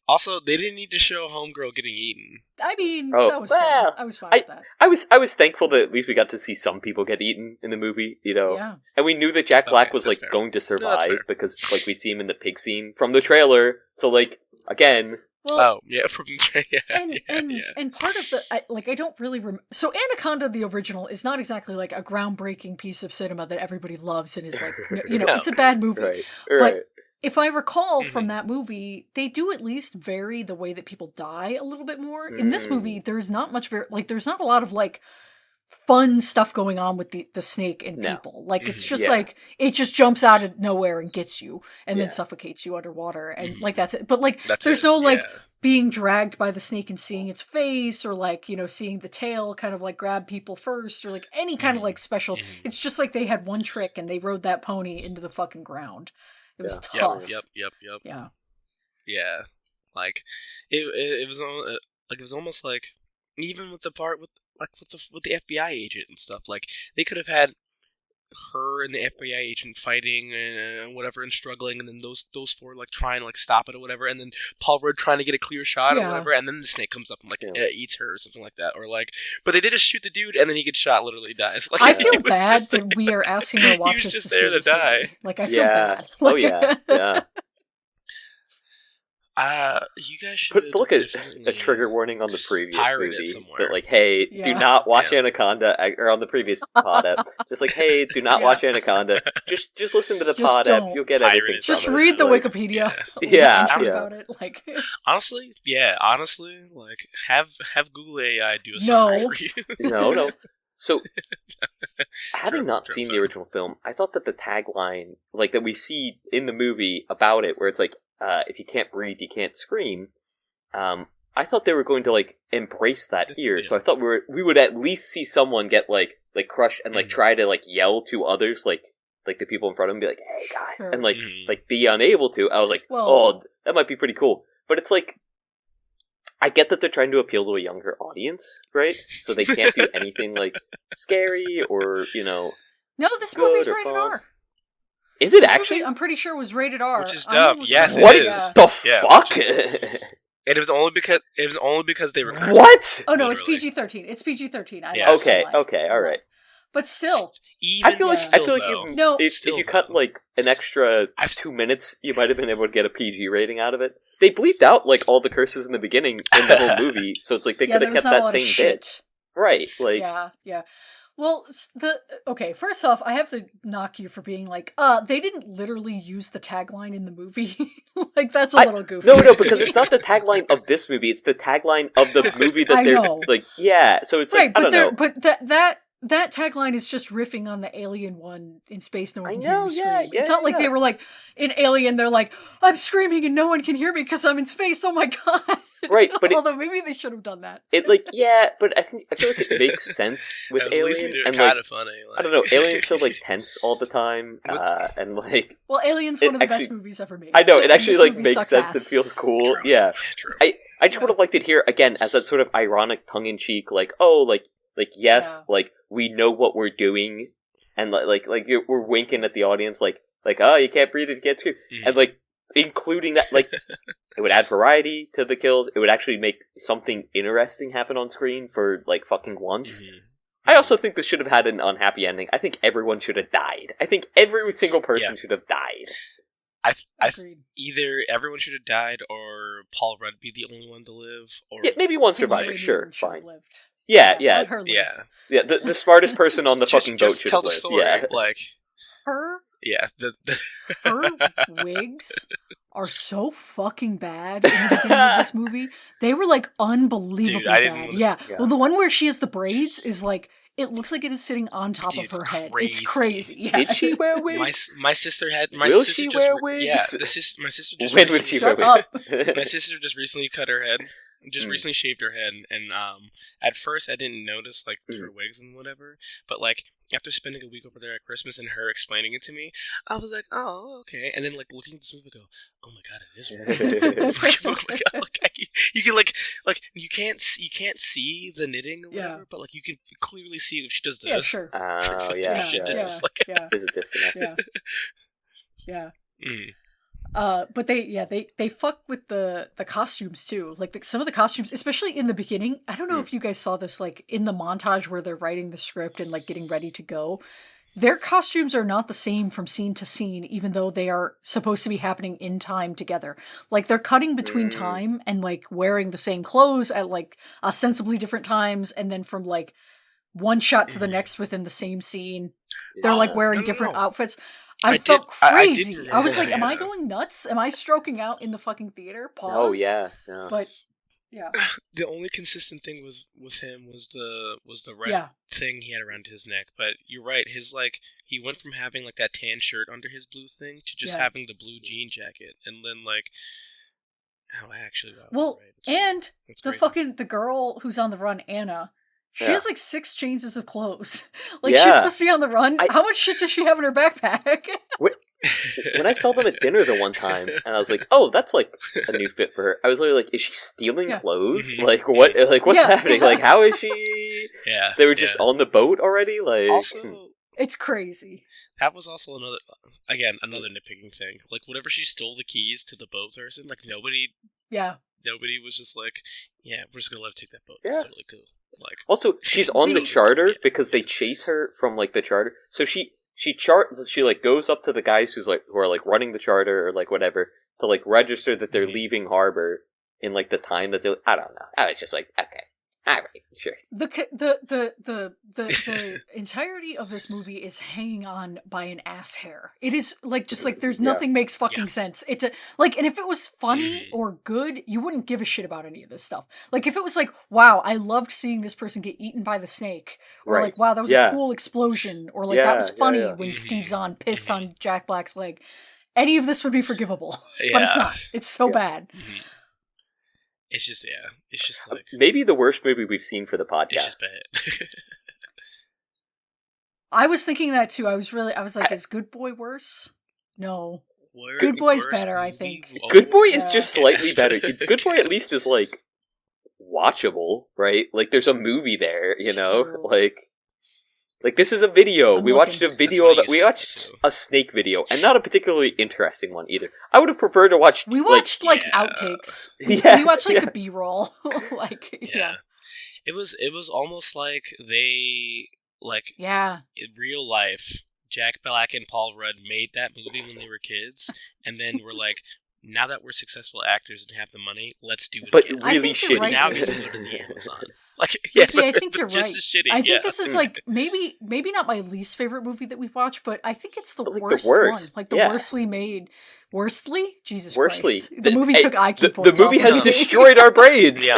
Also, they didn't need to show Homegirl getting eaten. I mean, that was fine. I was fine with that. I was thankful that at least we got to see some people get eaten in the movie, you know. Yeah. And we knew that Jack Black was like going to survive because like we see him in the pig scene from the trailer. So like again. Well, from the trailer. And part of the I don't really remember. So Anaconda the original is not exactly like a groundbreaking piece of cinema that everybody loves and is like it's a bad movie. Right. But if I recall from that movie, they do at least vary the way that people die a little bit more. In this movie, there's not much there's not a lot of like fun stuff going on with the snake and people. Like it's just like it just jumps out of nowhere and gets you and then suffocates you underwater and like that's it. But like there's no like being dragged by the snake and seeing its face or like, seeing the tail kind of like grab people first or like any kind of like special. It's just like they had one trick and they rode that pony into the fucking ground. It was tough. Yep. Yeah. Yeah. Like it was almost like even with the part with the FBI agent and stuff, like they could have had her and the FBI agent fighting and whatever and struggling, and then those four like trying to like stop it or whatever, and then Paul Rudd trying to get a clear shot or whatever, and then the snake comes up and like eats her or something like that, or like, but they did just shoot the dude and then he gets shot, literally dies. Like, I feel bad that we are asking our watchers to see this movie. Like I feel bad. Like, yeah. You guys should Look at a trigger warning on the previous pirate movie. it somewhere. But like, hey, do not watch Anaconda, or on the previous pod app. Just like, hey, do not watch Anaconda. Just listen to the pod app. You'll get everything. Just read the Wikipedia. Yeah. About it. Like, honestly, like have Google AI do a summary for you. No. So, having not seen the original film, I thought that the tagline, like that we see in the movie about it, where it's like, if you can't breathe, you can't scream. I thought they were going to like embrace that here, so I thought we would at least see someone get like crushed and like try to like yell to others, like the people in front of them, be like, "Hey guys," and like be unable to. I was like, "Oh, that might be pretty cool," but it's like, I get that they're trying to appeal to a younger audience, right? So they can't do anything like scary or No, this movie's rated R. Is it actually? I'm pretty sure it was rated R. Which is dumb. Yes, what it is. The fuck? It was only because they were cursing. What? Oh no, it's PG-13. It's PG-13. Okay, all right. But still, I feel like if you cut like an extra 2 minutes, you might have been able to get a PG rating out of it. They bleeped out like all the curses in the beginning in the whole movie, so it's like they could have kept that same bit. Right? Like yeah. Well, first off, I have to knock you for being like, they didn't literally use the tagline in the movie. Like, that's a little goofy. No, because it's not the tagline of this movie, it's the tagline of the movie that they're, like, so it's right, like, I don't know. But that tagline is just riffing on the Alien one in space, no one can hear you scream. It's not like they were like, in Alien, they're like, I'm screaming and no one can hear me because I'm in space, oh my god. Right, but although maybe they should have done that. But I feel like it makes sense with Alien, and kind of funny. I don't know, Alien's so like tense all the time, and like. Well, Alien's one of the best movies ever made. I know it actually like makes sense. It feels cool. True. Yeah, True. I just would have liked it here again as that sort of ironic tongue in cheek, like yes, like we know what we're doing, and we're winking at the audience, like oh, you can't breathe if you can't scream, and like including that, like. It would add variety to the kills. It would actually make something interesting happen on screen for, like, fucking once. Mm-hmm. I also think this should have had an unhappy ending. I think everyone should have died. I think every single person should have died. Either everyone should have died, or Paul Rudd be the only one to live, or maybe one survivor. Sure, fine. Lived. Yeah. Let her live. Yeah. The smartest person on the fucking boat should have lived. Story. Yeah, like her. Yeah, her wigs are so fucking bad in the beginning of this movie. They were like unbelievably bad. Yeah. Well, the one where she has the braids is like, it looks like it is sitting on top of her head. It's crazy. Yeah. Did she wear wigs? My sister had. Will she wear wigs? Yeah, my sister just. When would she wear wigs? My sister just recently cut her head. Just recently shaved her head, and at first I didn't notice like her wigs and whatever, but like after spending a week over there at Christmas and her explaining it to me, I was like, oh, okay. And then like looking at this movie, I go, oh my god, it is weird. Oh my god, you can like you can't see the knitting or whatever, but like you can clearly see if she does this. Yeah, sure. Oh there's a disconnect. Yeah. But they fuck with the costumes too. Like some of the costumes, especially in the beginning. I don't know if you guys saw this, like in the montage where they're writing the script and like getting ready to go. Their costumes are not the same from scene to scene, even though they are supposed to be happening in time together. Like they're cutting between time and like wearing the same clothes at like ostensibly different times, and then from like one shot to the next within the same scene, they're like wearing different outfits. I felt crazy. I was like, am I going nuts? Am I stroking out in the fucking theater? Pause. Oh, yeah. But, yeah. The only consistent thing with him was the red thing he had around his neck. But you're right. His, like, he went from having, like, that tan shirt under his blue thing to just having the blue jean jacket. And then, like, well, and the girl who's on the run, Anna, she has like 6 changes of clothes. Like she's supposed to be on the run. How much shit does she have in her backpack? When I saw them at dinner the one time, and I was like, "Oh, that's like a new fit for her." I was literally like, "Is she stealing clothes? Mm-hmm. Like what? Like what's happening? Like how is she?" Yeah, they were just on the boat already. Like also, it's crazy. That was also another nitpicking thing. Like whenever she stole the keys to the boat person, like nobody was just like, "Yeah, we're just gonna let her take that boat." Yeah. It's totally cool. Like also, she's on the charter because they chase her from like the charter. So she like goes up to the guys who are like running the charter or like whatever, to like register that they're leaving harbor in like the time that I don't know. I was just like, okay, all right, sure. The entirety of this movie is hanging on by an ass hair. It is like just like there's nothing makes fucking sense. It's like, and if it was funny or good, you wouldn't give a shit about any of this stuff. Like if it was like, wow, I loved seeing this person get eaten by the snake, or like, wow, that was a cool explosion, or like that was funny when Steve Zahn pissed on Jack Black's leg. Any of this would be forgivable, but it's not. It's so bad. It's just like maybe the worst movie we've seen for the podcast. It's just bad. I was thinking that too. I was like, is Good Boy worse? No. Good Boy's better, I think. Good Boy is just slightly better. Good Boy at least is like watchable, right? Like there's a movie there, you know? True. Like this is a video. We watched a video we watched a snake video, and not a particularly interesting one either. I would have preferred to watch. We watched outtakes. We watched the B-roll. It was almost like they in real life. Jack Black and Paul Rudd made that movie when they were kids, and then we're like, now that we're successful actors and have the money, let's do it. But again. really shitty. Right, now we can put it in Amazon. I think you're right. Shitty, I think this is like maybe not my least favorite movie that we've watched, but I think it's the worst one. Like the worstly made. Worstly? Jesus Christ. The movie took IQ points. The movie has destroyed our brains.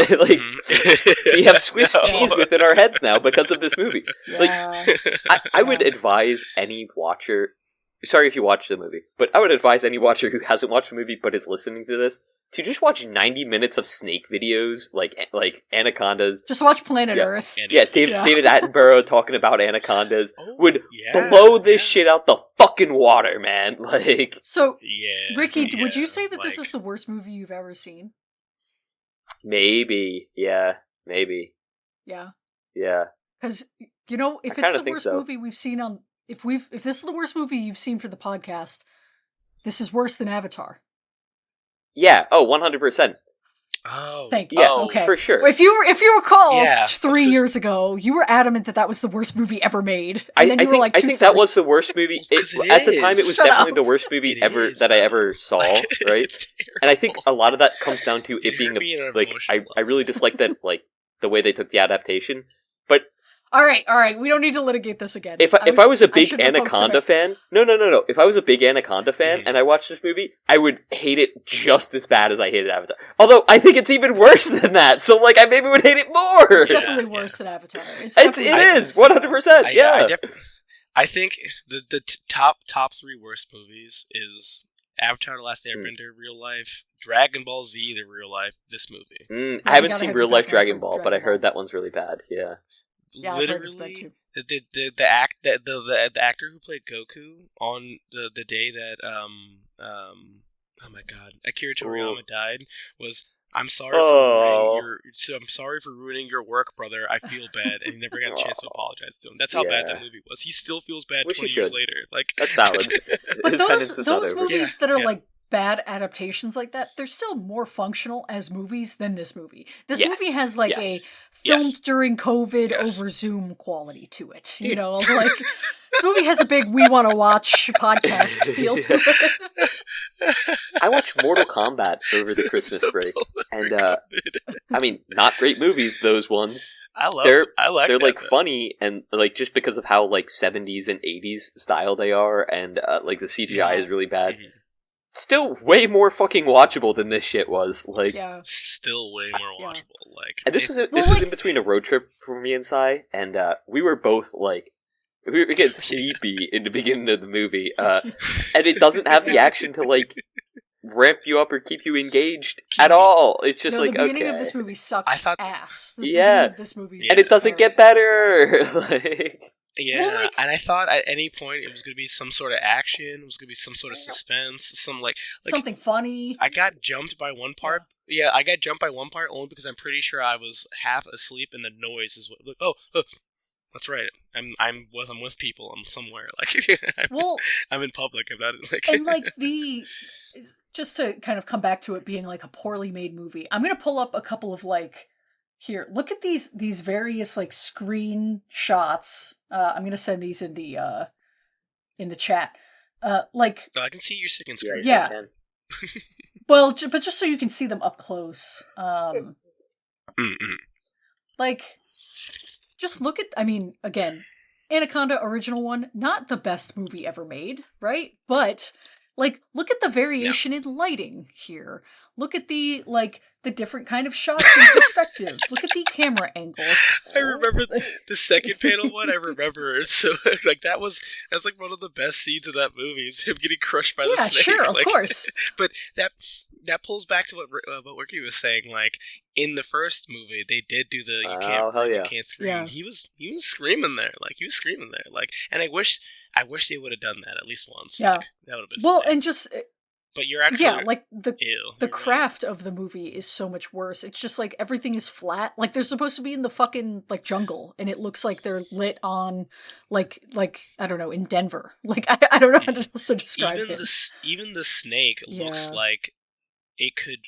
We have Swiss cheese within our heads now because of this movie. Yeah. I would advise any watcher. Sorry if you watched the movie, but I would advise any watcher who hasn't watched the movie but is listening to this to just watch 90 minutes of snake videos, like anacondas. Just watch Planet Earth. David Attenborough talking about anacondas would blow this shit out the fucking water, man. Ricky, would you say that this is the worst movie you've ever seen? Maybe, maybe. Yeah. Yeah. Because if it's the worst movie we've seen on. If this is the worst movie you've seen for the podcast, this is worse than Avatar. Yeah. Oh, 100%. Oh, thank you. Yeah, okay, for sure. If you recall, 3 years ago, you were adamant that was the worst movie ever made, and then you were like, I think that was the worst movie. At the time, it was definitely the worst movie that I ever saw. Right, and I think a lot of that comes down to it being I really dislike that the way they took the adaptation, but. All right. We don't need to litigate this again. If I was a big Anaconda fan, no. If I was a big Anaconda fan and I watched this movie, I would hate it just as bad as I hated Avatar. Although I think it's even worse than that, so I maybe would hate it more. It's definitely worse than Avatar. It is 100%. Yeah. I think the top three worst movies is Avatar: The Last Airbender, real life, Dragon Ball Z, the real life, this movie. I haven't seen real life Dragon Ball, but I heard that one's really bad. Yeah. Yeah, literally, the actor who played Goku on the day that oh my god, Akira Toriyama died was. I'm sorry for ruining your work, brother. I feel bad, and he never got a chance to apologize to him. That's how bad that movie was. He still feels bad 20 years later. That's valid. But those movies that are bad adaptations like that, they're still more functional as movies than this movie. This movie has a filmed during COVID over Zoom quality to it. This movie has a big we want to watch podcast feel to it. I watched Mortal Kombat over the Christmas break, and not great movies. Those ones. They're funny and just because of how 70s and 80s style they are, and the CGI is really bad. Mm-hmm. Still way more fucking watchable than this shit was. Still way more watchable. And this was in between a road trip for me and Sai, and we were both we were getting sleepy in the beginning of the movie, and it doesn't have the action to ramp you up or keep you engaged at all. It's just the beginning of this movie sucks ass. The beginning of this movie and it doesn't get better. Yeah, and I thought at any point it was going to be some sort of action, it was going to be some sort of suspense, something funny. I got jumped by one part. Yeah, I got jumped by one part only because I'm pretty sure I was half asleep and the noise is what. That's right. I'm with people. I'm somewhere. I'm in public. I'm not and just to kind of come back to it being a poorly made movie. I'm gonna pull up a couple of here. Look at these various screen shots. I'm gonna send these in the chat. I can see your second screen. Yeah. Well, but just so you can see them up close. Like, just look at, I mean, again, Anaconda original one, not the best movie ever made, right? But, like, look at the variation in lighting here. Look at the different kind of shots and perspective. Look at the camera angles. I remember the second panel one. I remember so like that's like one of the best scenes of that movie is him getting crushed by the snake. Yeah, sure, like, of course. But that pulls back to what Ricky was saying. Like in the first movie, they did do the you can't scream. Yeah. He was screaming there. Like he was screaming there. Like, and I wish they would have done that at least once. Yeah, like, that would have been well, funny. and just. But you're actually like the right. craft of the movie is so much worse. It's just like everything is flat. Like they're supposed to be in the fucking like jungle, and it looks like they're lit on like I don't know, in Denver. Like I don't know how to describe it. Even the snake looks like it could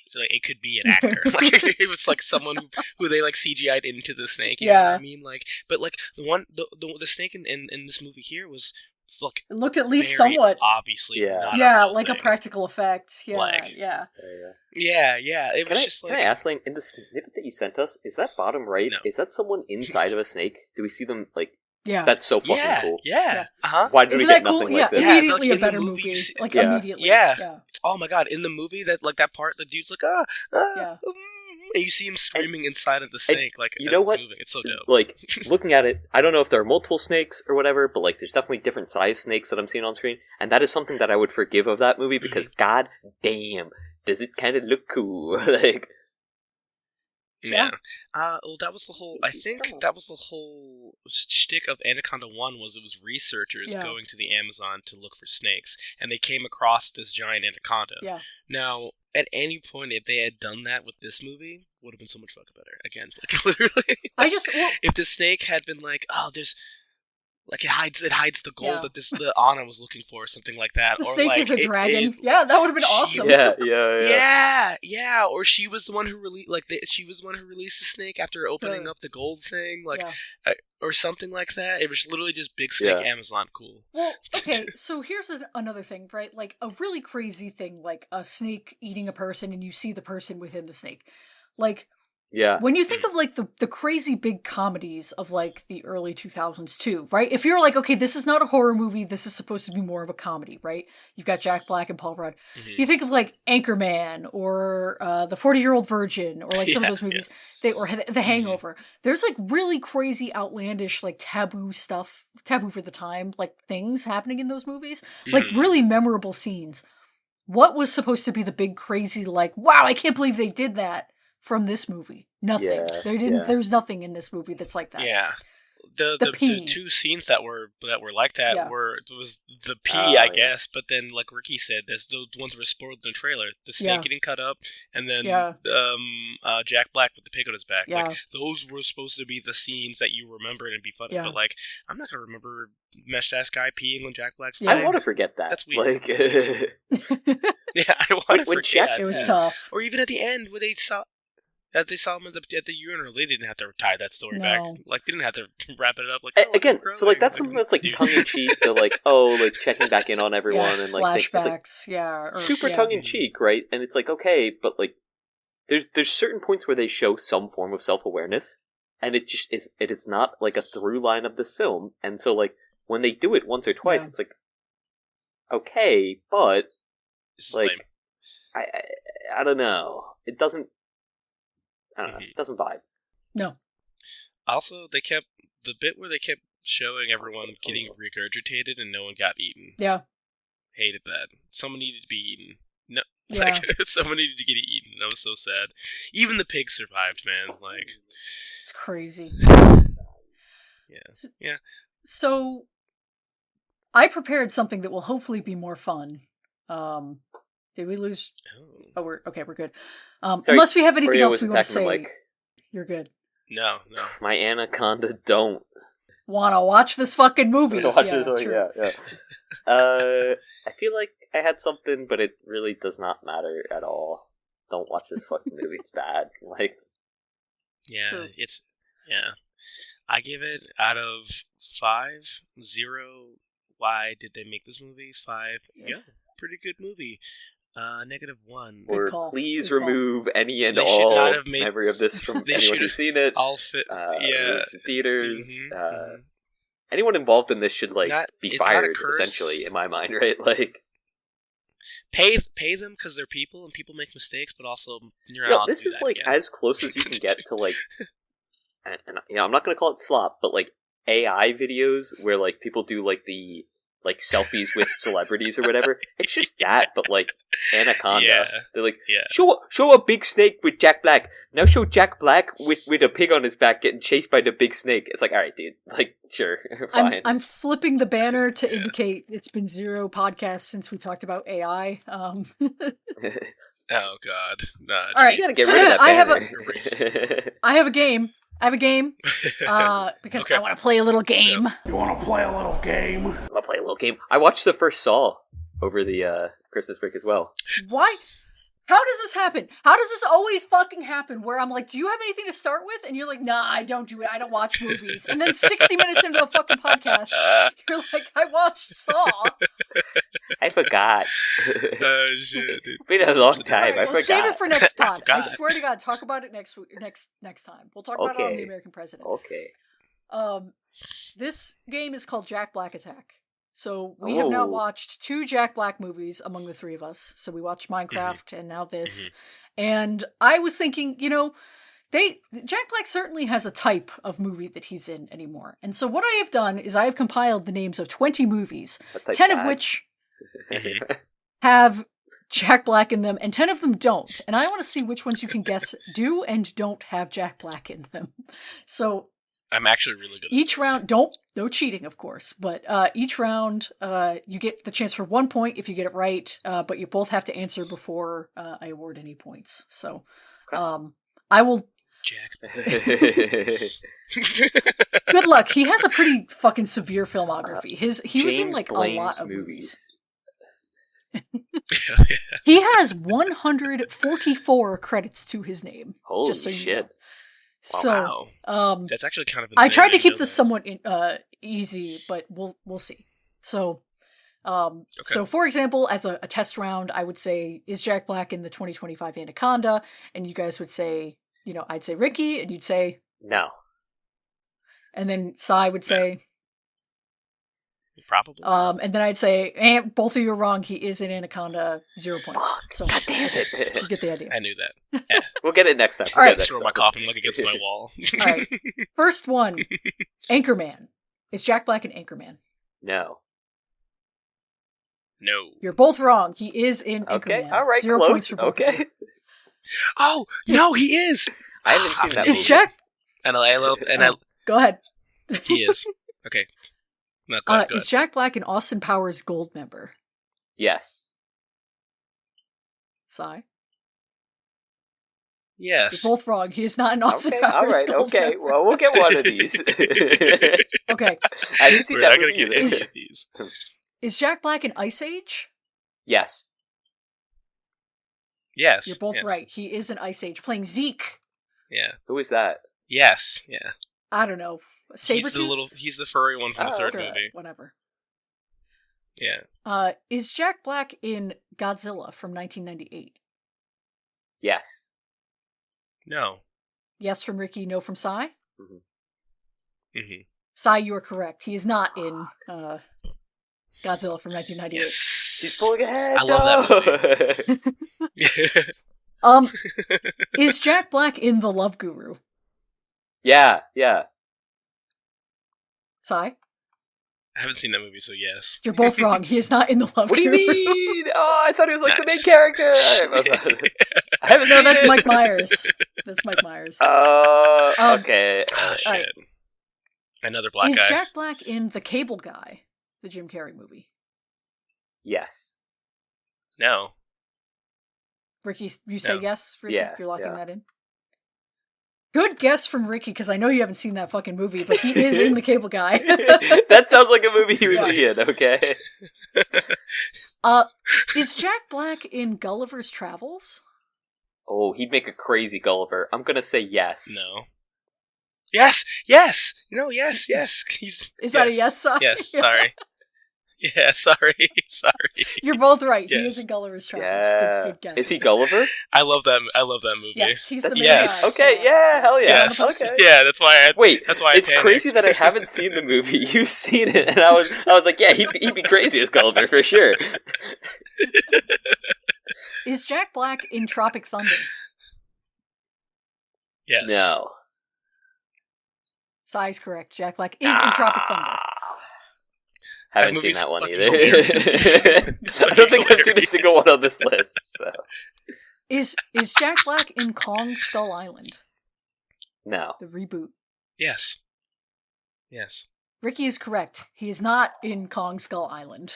be an actor. Like it was like someone who they like CGI'd into the snake. You know what I mean? Like, but like the snake in this movie here was. Look, it looked at least somewhat obviously, like a practical effect. Yeah, like, yeah. It was just like. Can I ask, Lane, in the snippet that you sent us, is that bottom right? No. Is that someone inside of a snake? Do we see them like? Yeah, that's so fucking cool. Yeah. Uh-huh. Why did we get nothing like this? Immediately like a better movie. Like immediately. Yeah. Oh my god! In the movie, that part, the dude's like and you see him screaming inside of the snake, like you know what? Moving. It's so dope. Like looking at it, I don't know if there are multiple snakes or whatever, but like there's definitely different size snakes that I'm seeing on screen, and that is something that I would forgive of that movie because god damn, does it kind of look cool? Like, yeah. Well, that was the whole. I think that was the whole shtick of Anaconda 1 was it was researchers going to the Amazon to look for snakes, and they came across this giant anaconda. Yeah. Now, at any point, if they had done that with this movie, it would have been so much fucking better. Again, like literally. If the snake had been like, oh, there's. Like it hides the gold that the Anna was looking for, or something like that. The or snake like is a dragon. Yeah, that would have been awesome. Yeah. Or she was the one who she was the one who released the snake after opening up the gold thing, or something like that. It was literally just big snake Amazon cool. Well, okay, so here's another thing, right? Like a really crazy thing, like a snake eating a person, and you see the person within the snake, like. Yeah. When you think of like the crazy big comedies of like the early 2000s too, right? If you're like, okay, this is not a horror movie, this is supposed to be more of a comedy, right? You've got Jack Black and Paul Rudd. Mm-hmm. You think of like Anchorman or the 40-Year-Old Virgin or like some of those movies, or The Hangover. Mm-hmm. There's like really crazy, outlandish, like taboo for the time, like things happening in those movies, like really memorable scenes. What was supposed to be the big crazy, like, wow, I can't believe they did that. From this movie, nothing. Yeah, they didn't. Yeah. There's nothing in this movie that's like that. Yeah, the two scenes that were like that was the pee, I guess. But then, like Ricky said, there's the ones that were spoiled in the trailer. The snake getting cut up, and then Jack Black with the pig on his back. Yeah. Like those were supposed to be the scenes that you remember and it'd be funny. Yeah. But like, I'm not gonna remember mesh ass guy peeing on Jack Black's leg. I want to forget that. That's weird. Like, yeah, I want to forget. It was tough. Or even at the end where they saw him at the urinal, they didn't have to tie that story back. Like, they didn't have to wrap it up. Like, again, so like that's something that's like tongue in cheek. They're like, like checking back in on everyone and like flashbacks, super tongue in cheek, right? And it's like okay, but like there's certain points where they show some form of self awareness, and it just is. It is not like a through line of this film, and so like when they do it once or twice, it's like okay, but like I don't know, it doesn't. I don't know. It doesn't vibe. No. Also, they kept the bit where they kept showing everyone getting regurgitated and no one got eaten. Yeah. Hated that. Someone needed to be eaten. No, yeah. Someone needed to get eaten. That was so sad. Even the pig survived, man. Like, it's crazy. Yeah. So, I prepared something that will hopefully be more fun. Did we lose? Oh, we're good. Sorry, unless we have anything else we want to say. You're good. No. My Anaconda don't. Wanna watch this fucking movie. Yeah. I feel like I had something, but it really does not matter at all. Don't watch this fucking movie, it's bad. Like, yeah, true. I give it out of 5, 0. Why did they make this movie? 5. Yeah, pretty good movie. -1. Or call. please Good call. remove any and They should all not have made- memory of this from They anyone should who's seen it. All fit. Remove from theaters. Mhm. Anyone involved in this should be It's not a fired, curse. essentially, in my mind, right? Like, Pay them because they're people and people make mistakes, but also you're yo, not. this is like as close as you can get to like, and I'm not gonna call it slop, but like AI videos where like people do like the like selfies with celebrities or whatever. It's just that, but like Anaconda. Yeah. They're like, Yeah. show a big snake with Jack Black. Now show Jack Black with a pig on his back getting chased by the big snake. It's like, all right, dude. Like, sure, fine. I'm flipping the banner to indicate it's been 0 podcasts since we talked about AI. Oh God. Nah, All right, You gotta get rid of that I have banner. I have a game. Because Okay. I want to play a little game. You want to play a little game? I'll play a little game. I watched the first Saw over the Christmas break as well. Why? How does this happen? How does this always fucking happen? Where I'm like, do you have anything to start with? And you're like, nah, I don't do it. I don't watch movies. And then 60 minutes into the fucking podcast, you're like, I watched Saw. I forgot. Oh shit, dude. It's been a long time. Alright, I well, forgot. save it for next pod. I forgot. swear to God, talk about it next time. We'll talk about it on the Okay. American President. Okay. This game is called Jack Black Attack. So we have now Oh. watched 2 Jack Black movies among the 3 of us. So we watched Minecraft and now this. And I was thinking, Jack Black certainly has a type of movie that he's in anymore. And so what I have done is I have compiled the names of 20 movies, That's like 10 of bad. which have Jack Black in them and 10 of them don't. And I want to see which ones you can guess do and don't have Jack Black in them. So I'm actually really good. At each this. round, no cheating, of course, but each round, you get the chance for 1 point if you get it right, but you both have to answer before I award any points. So, I will. Jack. Good luck. He has a pretty fucking severe filmography. He was in James like Blaine's a lot of movies. Yeah. He has 144 credits to his name. Holy just so you shit. know. So, Wow. That's actually kind of. I Insane. tried to I keep know this that. somewhat easy, but we'll see. So, so for example, as a test round, I would say, is Jack Black in the 2025 Anaconda? And you guys would say, I'd say Ricky, and you'd say, No. and then Sai would say, Probably. and then I'd say, both of you are wrong. He is in Anaconda, 0 points. So God damn you it. get the idea. I knew that. We'll get it next time. All right. Throw my coffin like against my wall. All right. First one, Anchorman. Is Jack Black an Anchorman? No. No. You're both wrong. He is in Okay. Anchorman. All right. 0 Close. points for both of you. Okay. Oh no, he is. I haven't seen that Is movie. Jack? Go ahead. He is. Okay. No, go ahead. Is Jack Black an Austin Powers Gold member? Yes. Sigh. Yes. You're both wrong. He is not an Austin Okay. Powers All right. Gold Okay. member. Well, we'll get one of these. Okay. I didn't see We're that not gonna movie get either. any of these. Is Jack Black in Ice Age? Yes. Yes. You're both yes. right. He is in Ice Age, playing Zeke. Yeah. Who is that? Yes. Yeah. I don't know. Sabretooth? He's the furry one from the Oh, third okay. movie. Whatever. Yeah. Is Jack Black in Godzilla from 1998? Yes. No. Yes from Ricky, no from Sai? Mm-hmm. Sai, you are correct. He is not in Godzilla from 1998. Yes. He's pulling ahead. I love that movie. Is Jack Black in The Love Guru? Yeah. Yeah. Sai? I haven't seen that movie, so yes. You're both wrong. He is not in The Love What do you Guru. mean? Oh, I thought he was like the main Nice. character. I haven't No, seen that's it. Mike Myers. That's Mike Myers. Okay. Oh, shit. Alright. Another black Is guy. Jack Black in The Cable Guy, the Jim Carrey movie? Yes. No. Ricky, you say No. yes, Ricky? Yeah, You're locking yeah. that in? Good guess from Ricky, because I know you haven't seen that fucking movie, but he is in The Cable Guy. That sounds like a movie he would Yeah. be in, okay? Is Jack Black in Gulliver's Travels? Oh, he'd make a crazy Gulliver. I'm gonna say yes. No. Yes! Yes! No, yes, yes. He's Is that a yes, Si? Yes, sorry. Yeah, sorry. You're both right. He Yes. is in Gulliver's Travels. Yeah. Good guess. Is he Gulliver? I love that movie. Yes, he's the That's main yes. guy. Okay, yeah, hell yeah. Yes. Okay. Yeah, that's why I Wait, that's why it's I crazy panicked. that I haven't seen the movie. You've seen it, and I was like, yeah, he'd be crazy as Gulliver for sure. Is Jack Black in Tropic Thunder? Yes. No. Size correct. Jack Black is in Tropic Thunder. Haven't That seen movie's that one fucking either. hilarious. I don't think I've seen a Hilarious. single one on this list. So. Is Jack Black in Kong Skull Island? No. The reboot. Yes. Yes. Ricky is correct. He is not in Kong Skull Island.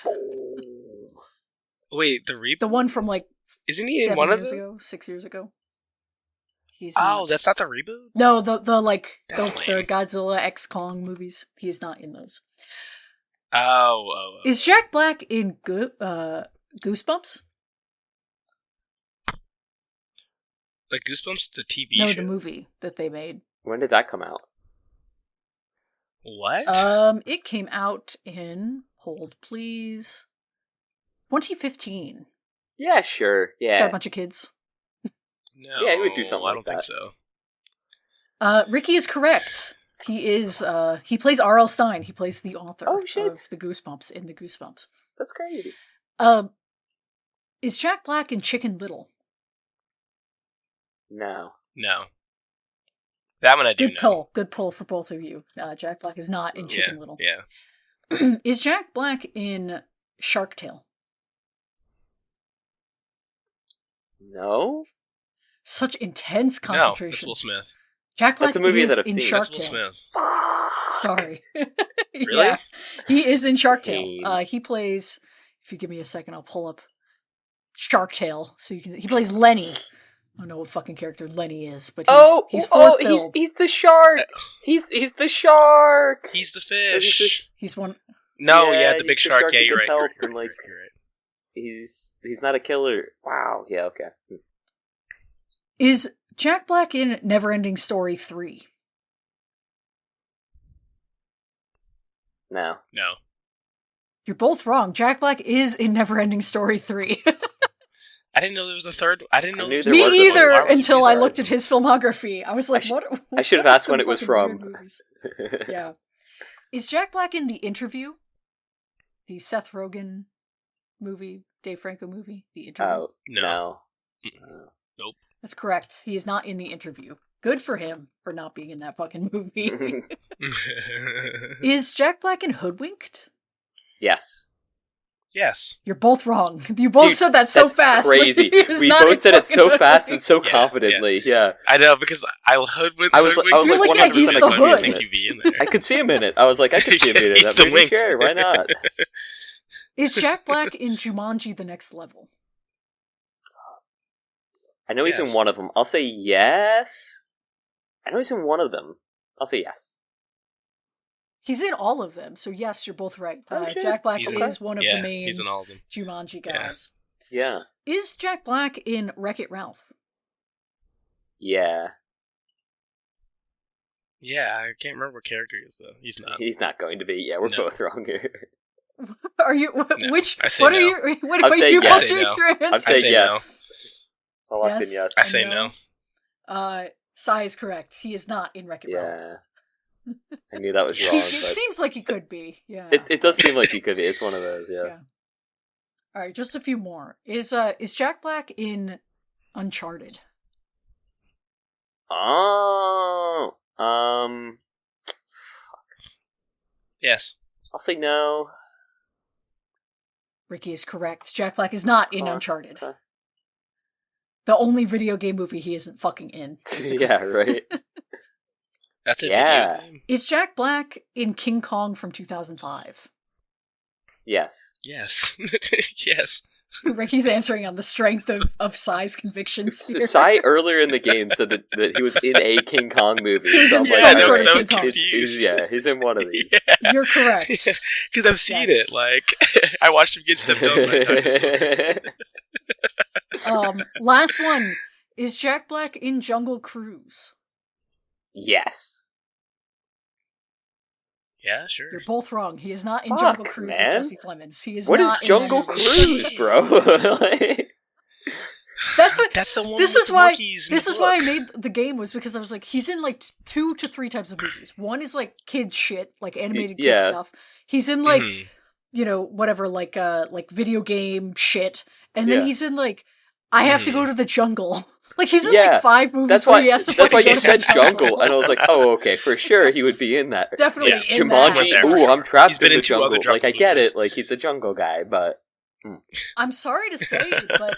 Wait, the reboot? The one from like Isn't he in 7 one of years them? ago, 6 years ago. He's Oh, not. that's not the reboot? No, the That's the lame. Godzilla X Kong movies. He is not in those. Oh. Is Jack Black in Goosebumps? Like Goosebumps, the TV No, show? the movie that they made. When did that come out? What? It came out in, hold please, 2015. Yeah, sure. It's got Yeah. a bunch of kids. No. Yeah, he would do something I like don't think that. so. Ricky is correct. He plays R.L. Stein. He plays the author Oh, shit. of the Goosebumps in the Goosebumps. That's crazy. Is Jack Black in Chicken Little? No. No. That one I do Good know. pull. Good pull for both of you. Jack Black is not in Chicken Little. Yeah. Is Jack Black in Shark Tale? No? Such intense No, that's concentration. Will Smith. Jack Black That's a movie is that I've in seen. Shark That's Will Tale. Smith. Sorry. Really? Yeah, he is in Shark Tale. Pain. He plays. If you give me a second, I'll pull up Shark Tale so you can. He plays Lenny. I don't know what fucking character Lenny is, but he's fourth billed. He's the shark. He's the shark. He's the He's fish. He's one. No, Yeah, yeah, the he's big the shark. shark Yeah, that you're gets right. help You're and, like, right. He's not a killer. Wow. Yeah. Okay. Is Jack Black in Neverending Story 3? No. No. You're both wrong. Jack Black is in Neverending Story 3. I didn't know there was a third. I didn't know I knew there there was Me was a either Why would you until do I that? looked at his filmography. I was like, I sh- what? I should have what are asked when some it was fucking from. weird movies? Yeah. Is Jack Black in The Interview? The Seth Rogen movie, Dave Franco movie, The Interview? Oh no. Nope. That's correct. He is not in The Interview. Good for him for not being in that fucking movie. Is Jack Black in Hoodwinked? Yes. Yes. You're both wrong. You both Dude, said that so that's fast. Crazy. He is We not in both said it so fucking fast and so Hoodwinked. Yeah, confidently. Yeah. I know because I hoodwinked. I was like You're like, 100% yeah, he's I the could see him hood. in Think it. you'd be in there. I could see him in it. I was like, I could see him in it. He's That the made me wink. care. Why not? Is Jack Black in Jumanji: The Next Level? I know he's Yes. in one of them. I'll say yes. I know he's in one of them. I'll say yes. He's in all of them, so yes, you're both right. Oh, shit. Jack Black He's in- is one of Yeah, the main he's in all of them. Jumanji Yeah. guys. Yeah. Is Jack Black in Wreck-It Ralph? Yeah. Yeah, I can't remember what character he is though. He's not. He's not going to be. Yeah, we're No. both wrong here. Are you? No, Which? I say What no. are you? What I'd are say you? yes. What's I say no. your I'd answer? I say say yes. I locked in Yes. yes. I say no. Sai is correct. He is not in Wreck-It Ralph. Yeah. I knew that was Yes. wrong, It but seems like he could be. Yeah. it does seem like he could be. It's one of those, yeah. Yeah. All right, just a few more. Is Jack Black in Uncharted? Oh. Yes. I'll say no. Ricky is correct. Jack Black is not in Oh, Uncharted. okay. The only video game movie he isn't fucking in. basically. Yeah, right. That's a Yeah. video game. Is Jack Black in King Kong from 2005? Yes. Yes. Yes. Ricky's answering on the strength of Sai's convictions here. Sai earlier in the game said that he was in a King Kong movie. He was So in I'm some like, I sort know of it's- King Kong. he's in one of these. Yeah. You're correct. Because I've seen Yes. it. Like I watched him get stepped on by dinosaurs. Last one. Is Jack Black in Jungle Cruise? Yes. Yeah, sure. You're both wrong. He is not in Fuck, Jungle Cruise man. with Jesse Plemons. He is What not is in that Jungle movie. Cruise, bro? Like, That's what. That's the one This with is the why. monkeys in This the is why I book. made the game, was because I was like, he's in like 2 to 3 types of movies. One is like kid shit, like animated kid yeah. stuff. He's in like Mhm. whatever, like video game shit, and then Yeah. he's in like I have to go to the jungle. Like he's in Yeah, like 5 movies That's where why. he has to That's why fucking go you to said the jungle. jungle, and I was like, oh, okay, for sure he would be in that. Definitely Yeah. in that. Went Jumanji. there, for Ooh, sure. I'm trapped He's been in in the 2 other jungle. Like I jungle get movies. it. Like he's a jungle guy, but I'm sorry to say, but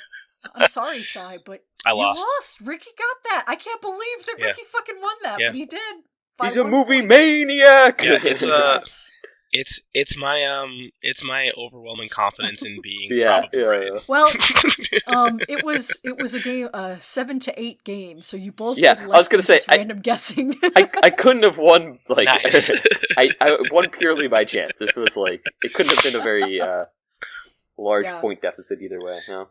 I'm sorry, Sai, but I you lost. Ricky got that. I can't believe that Yeah. Ricky fucking won that, Yeah. but he did. By he's a 1 movie point. maniac. Yeah, it's Yes. it's my overwhelming confidence in being Yeah, probably right. Well, it was a game, 7 to 8 game, so you both Yeah, did I less was gonna than say, just random guessing. I couldn't have won like Nice. I won purely by chance. This was like it couldn't have been a very large Yeah. point deficit either way. No.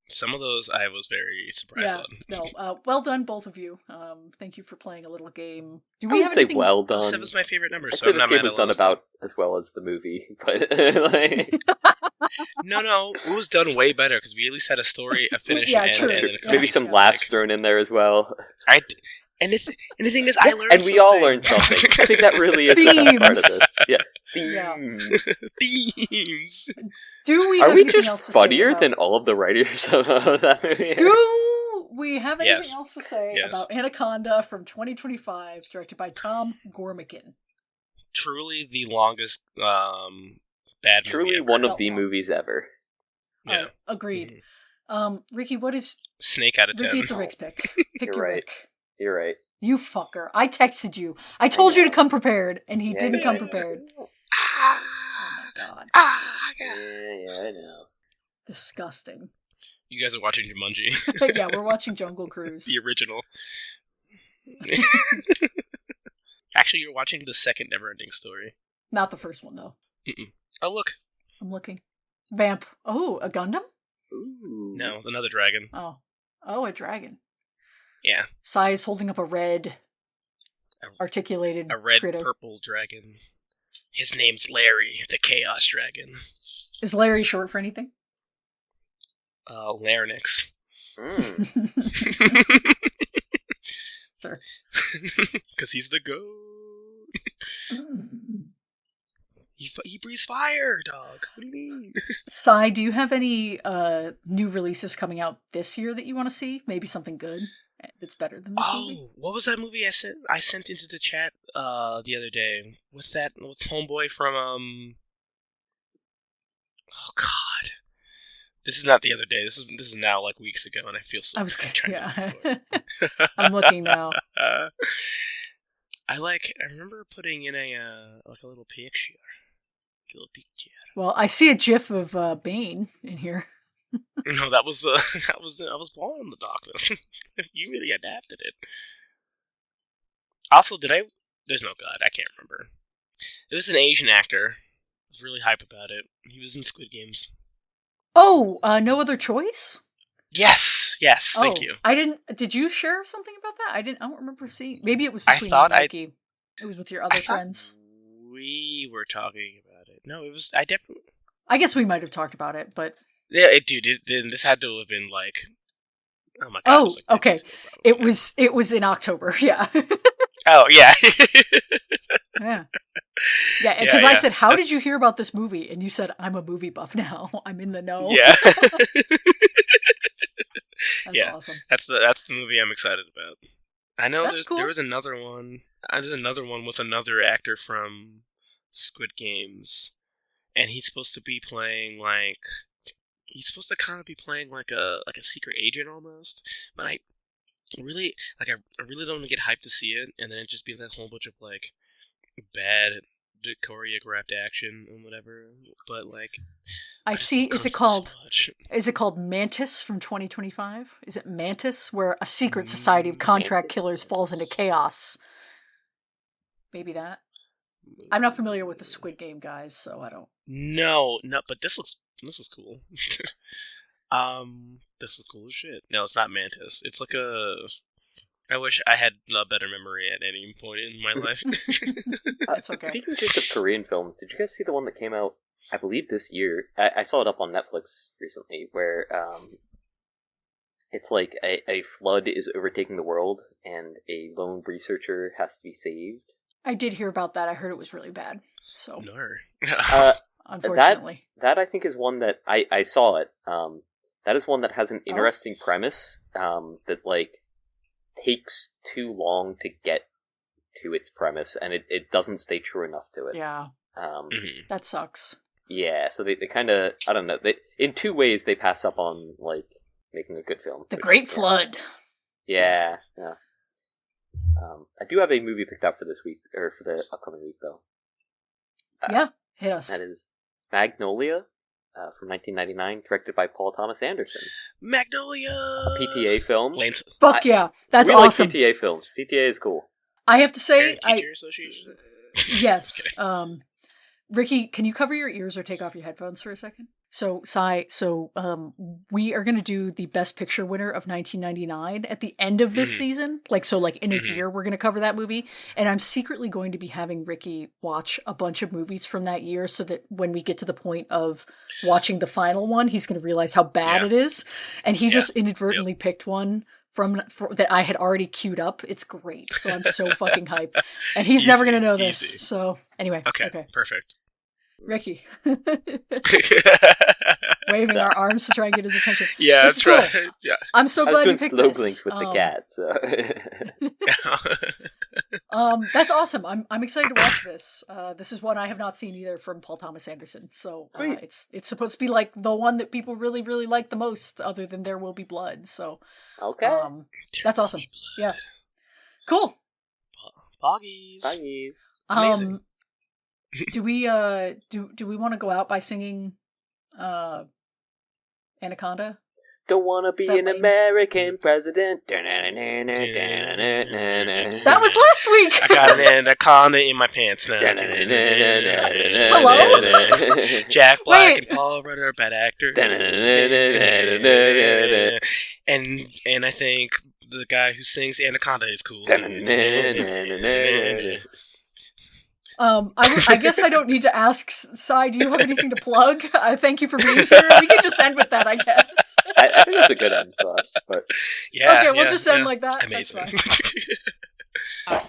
Some of those I was very surprised Yeah, on. no, well done, both of you. Thank you for playing a little game. Do I we would have say anything? well Well, done. 7's my favorite number, I'd so say I'm this not game mad was at done Lost. about as well as the movie, but like, No, it was done way better because we at least had a story, a finish, Yeah, and, true. and then a Yeah, maybe comic. some yeah. laughs thrown in there as well. And the thing is, I learned And we all learned something. something. I think that really is the best part of Themes. this. Yeah, Yeah. themes. Themes. Do we Are have we anything just else to say funnier about... than all of the writers of that movie? Do we have anything Yes. else to say Yes. about Anaconda from 2025, directed by Tom Gormican? Truly the longest bad movie Truly ever. one of Felt the long. movies ever. Yeah. Agreed. Ricky, what is... Snake out of 10. Ricky, it's a Rick's pick. Pick You're your right. Rick. You're right. You fucker. I texted you. I told you to know. come prepared, and he Yeah, didn't yeah, come yeah. prepared. Ah, Oh my god. God. Yeah, I know. Disgusting. You guys are watching Jumanji, Yeah, we're watching Jungle Cruise. the original. Actually, you're watching the second never-ending story. Not the first one, though. Oh, look. I'm looking. Vamp. Oh, a Gundam? Ooh. No, another dragon. Oh. Oh, a dragon. Yeah, Sai is holding up a red, A- articulated a red critter. purple dragon. His name's Larry, the Chaos Dragon. Is Larry short for anything? Larynx. Mm. Sure. Because he's the goat. He breathes fire, dog. What do you mean? Sai, do you have any new releases coming out this year that you want to see? Maybe something good that's better than this movie? Oh, what was that movie I sent into the chat the other day? What's Homeboy from Oh God. This is not the other day. This is now like weeks ago, and I feel so. I was bad trying to yeah. look for it. I'm looking now. I remember putting in a little picture. A little picture. Well, I see a GIF of Bane in here. No, that was I was born in the darkness. You really adapted it. Also, there's no God, I can't remember. It was an Asian actor. I was really hype about it. He was in Squid Games. Oh, No Other Choice? Yes, thank you. I didn't. Did you share something about that? I don't remember seeing. Maybe it was I between thought you and Ricky. It was with your other I thought- friends. We were talking about it. No, it was. I definitely. I guess we might have talked about it, but Yeah, this had to have been like. Oh my god. Oh, it was like 10 okay. months ago, probably. it was in October. Yeah. Oh yeah. Yeah. Yeah, because Yeah, I yeah. said, "How did you hear about this movie?" And you said, "I'm a movie buff now. I'm in the know." Yeah. That's Yeah. awesome. That's the movie I'm excited about. I know That's cool. there was another one. There's another one with another actor from Squid Games, and he's supposed to be playing like he's supposed to kind of be playing like a secret agent almost. But I really I really don't want to get hyped to see it, and then it just be like a whole bunch of like bad choreographed action and whatever. But like I just see. love Is it so called? much. Is it called Mantis from 2025? Is it Mantis, where a secret society of contract Mantis. killers falls into chaos? Maybe that. I'm not familiar with the Squid Game guys, so I don't. No, but this looks cool. This is cool as shit. No, it's not Mantis. It's like a I wish I had a better memory at any point in my life. It's okay. Speaking just of Korean films, did you guys see the one that came out, I believe, this year? I saw it up on Netflix recently, where it's like a flood is overtaking the world, and a lone researcher has to be saved. I did hear about that. I heard it was really bad. So, No. unfortunately. That I think is one that I saw it. That is one that has an interesting premise that, like, takes too long to get to its premise, and it doesn't stay true enough to it. Yeah. That sucks. Yeah, so they kind of, I don't know, in two ways they pass up on, like, making a good film. The Great Flood. Yeah. I do have a movie picked up for this week, or for the upcoming week, though. Yeah, hit us. That is Magnolia, from 1999, directed by Paul Thomas Anderson. Magnolia! A PTA film. Fuck yeah, that's we awesome. Like PTA films. PTA is cool. I have to say, Teacher Association? Yes. Ricky, can you cover your ears or take off your headphones for a second? So, Sai, we are going to do the Best Picture winner of 1999 at the end of this season. In a year, we're going to cover that movie. And I'm secretly going to be having Ricky watch a bunch of movies from that year so that when we get to the point of watching the final one, he's going to realize how bad it is. And he just inadvertently picked one that I had already queued up. It's great. So I'm so fucking hyped. And he's never going to know this. Easy. So anyway. Okay. Perfect. Ricky. Waving our arms to try and get his attention. Yeah, that's cool. right. Yeah. I'm so glad you picked slow this. blinks with the cat, so. That's awesome. I'm excited to watch this. This is one I have not seen either from Paul Thomas Anderson. So it's supposed to be like the one that people really, really like the most, other than There Will Be Blood. So okay, that's awesome. Yeah, cool. Poggies. Amazing. Do we want to go out by singing Anaconda? Don't want to be an lame? American president. That was last week. I got an anaconda in my pants now. Hello? Jack Black Wait. and Paul Rudd are bad actors. And I think the guy who sings Anaconda is cool. I guess I don't need to ask, Sai, do you have anything to plug? Thank you for being here. We can just end with that, I guess. I think that's a good end spot. But... Yeah. Okay, we'll just end like that. Amazing. That's fine.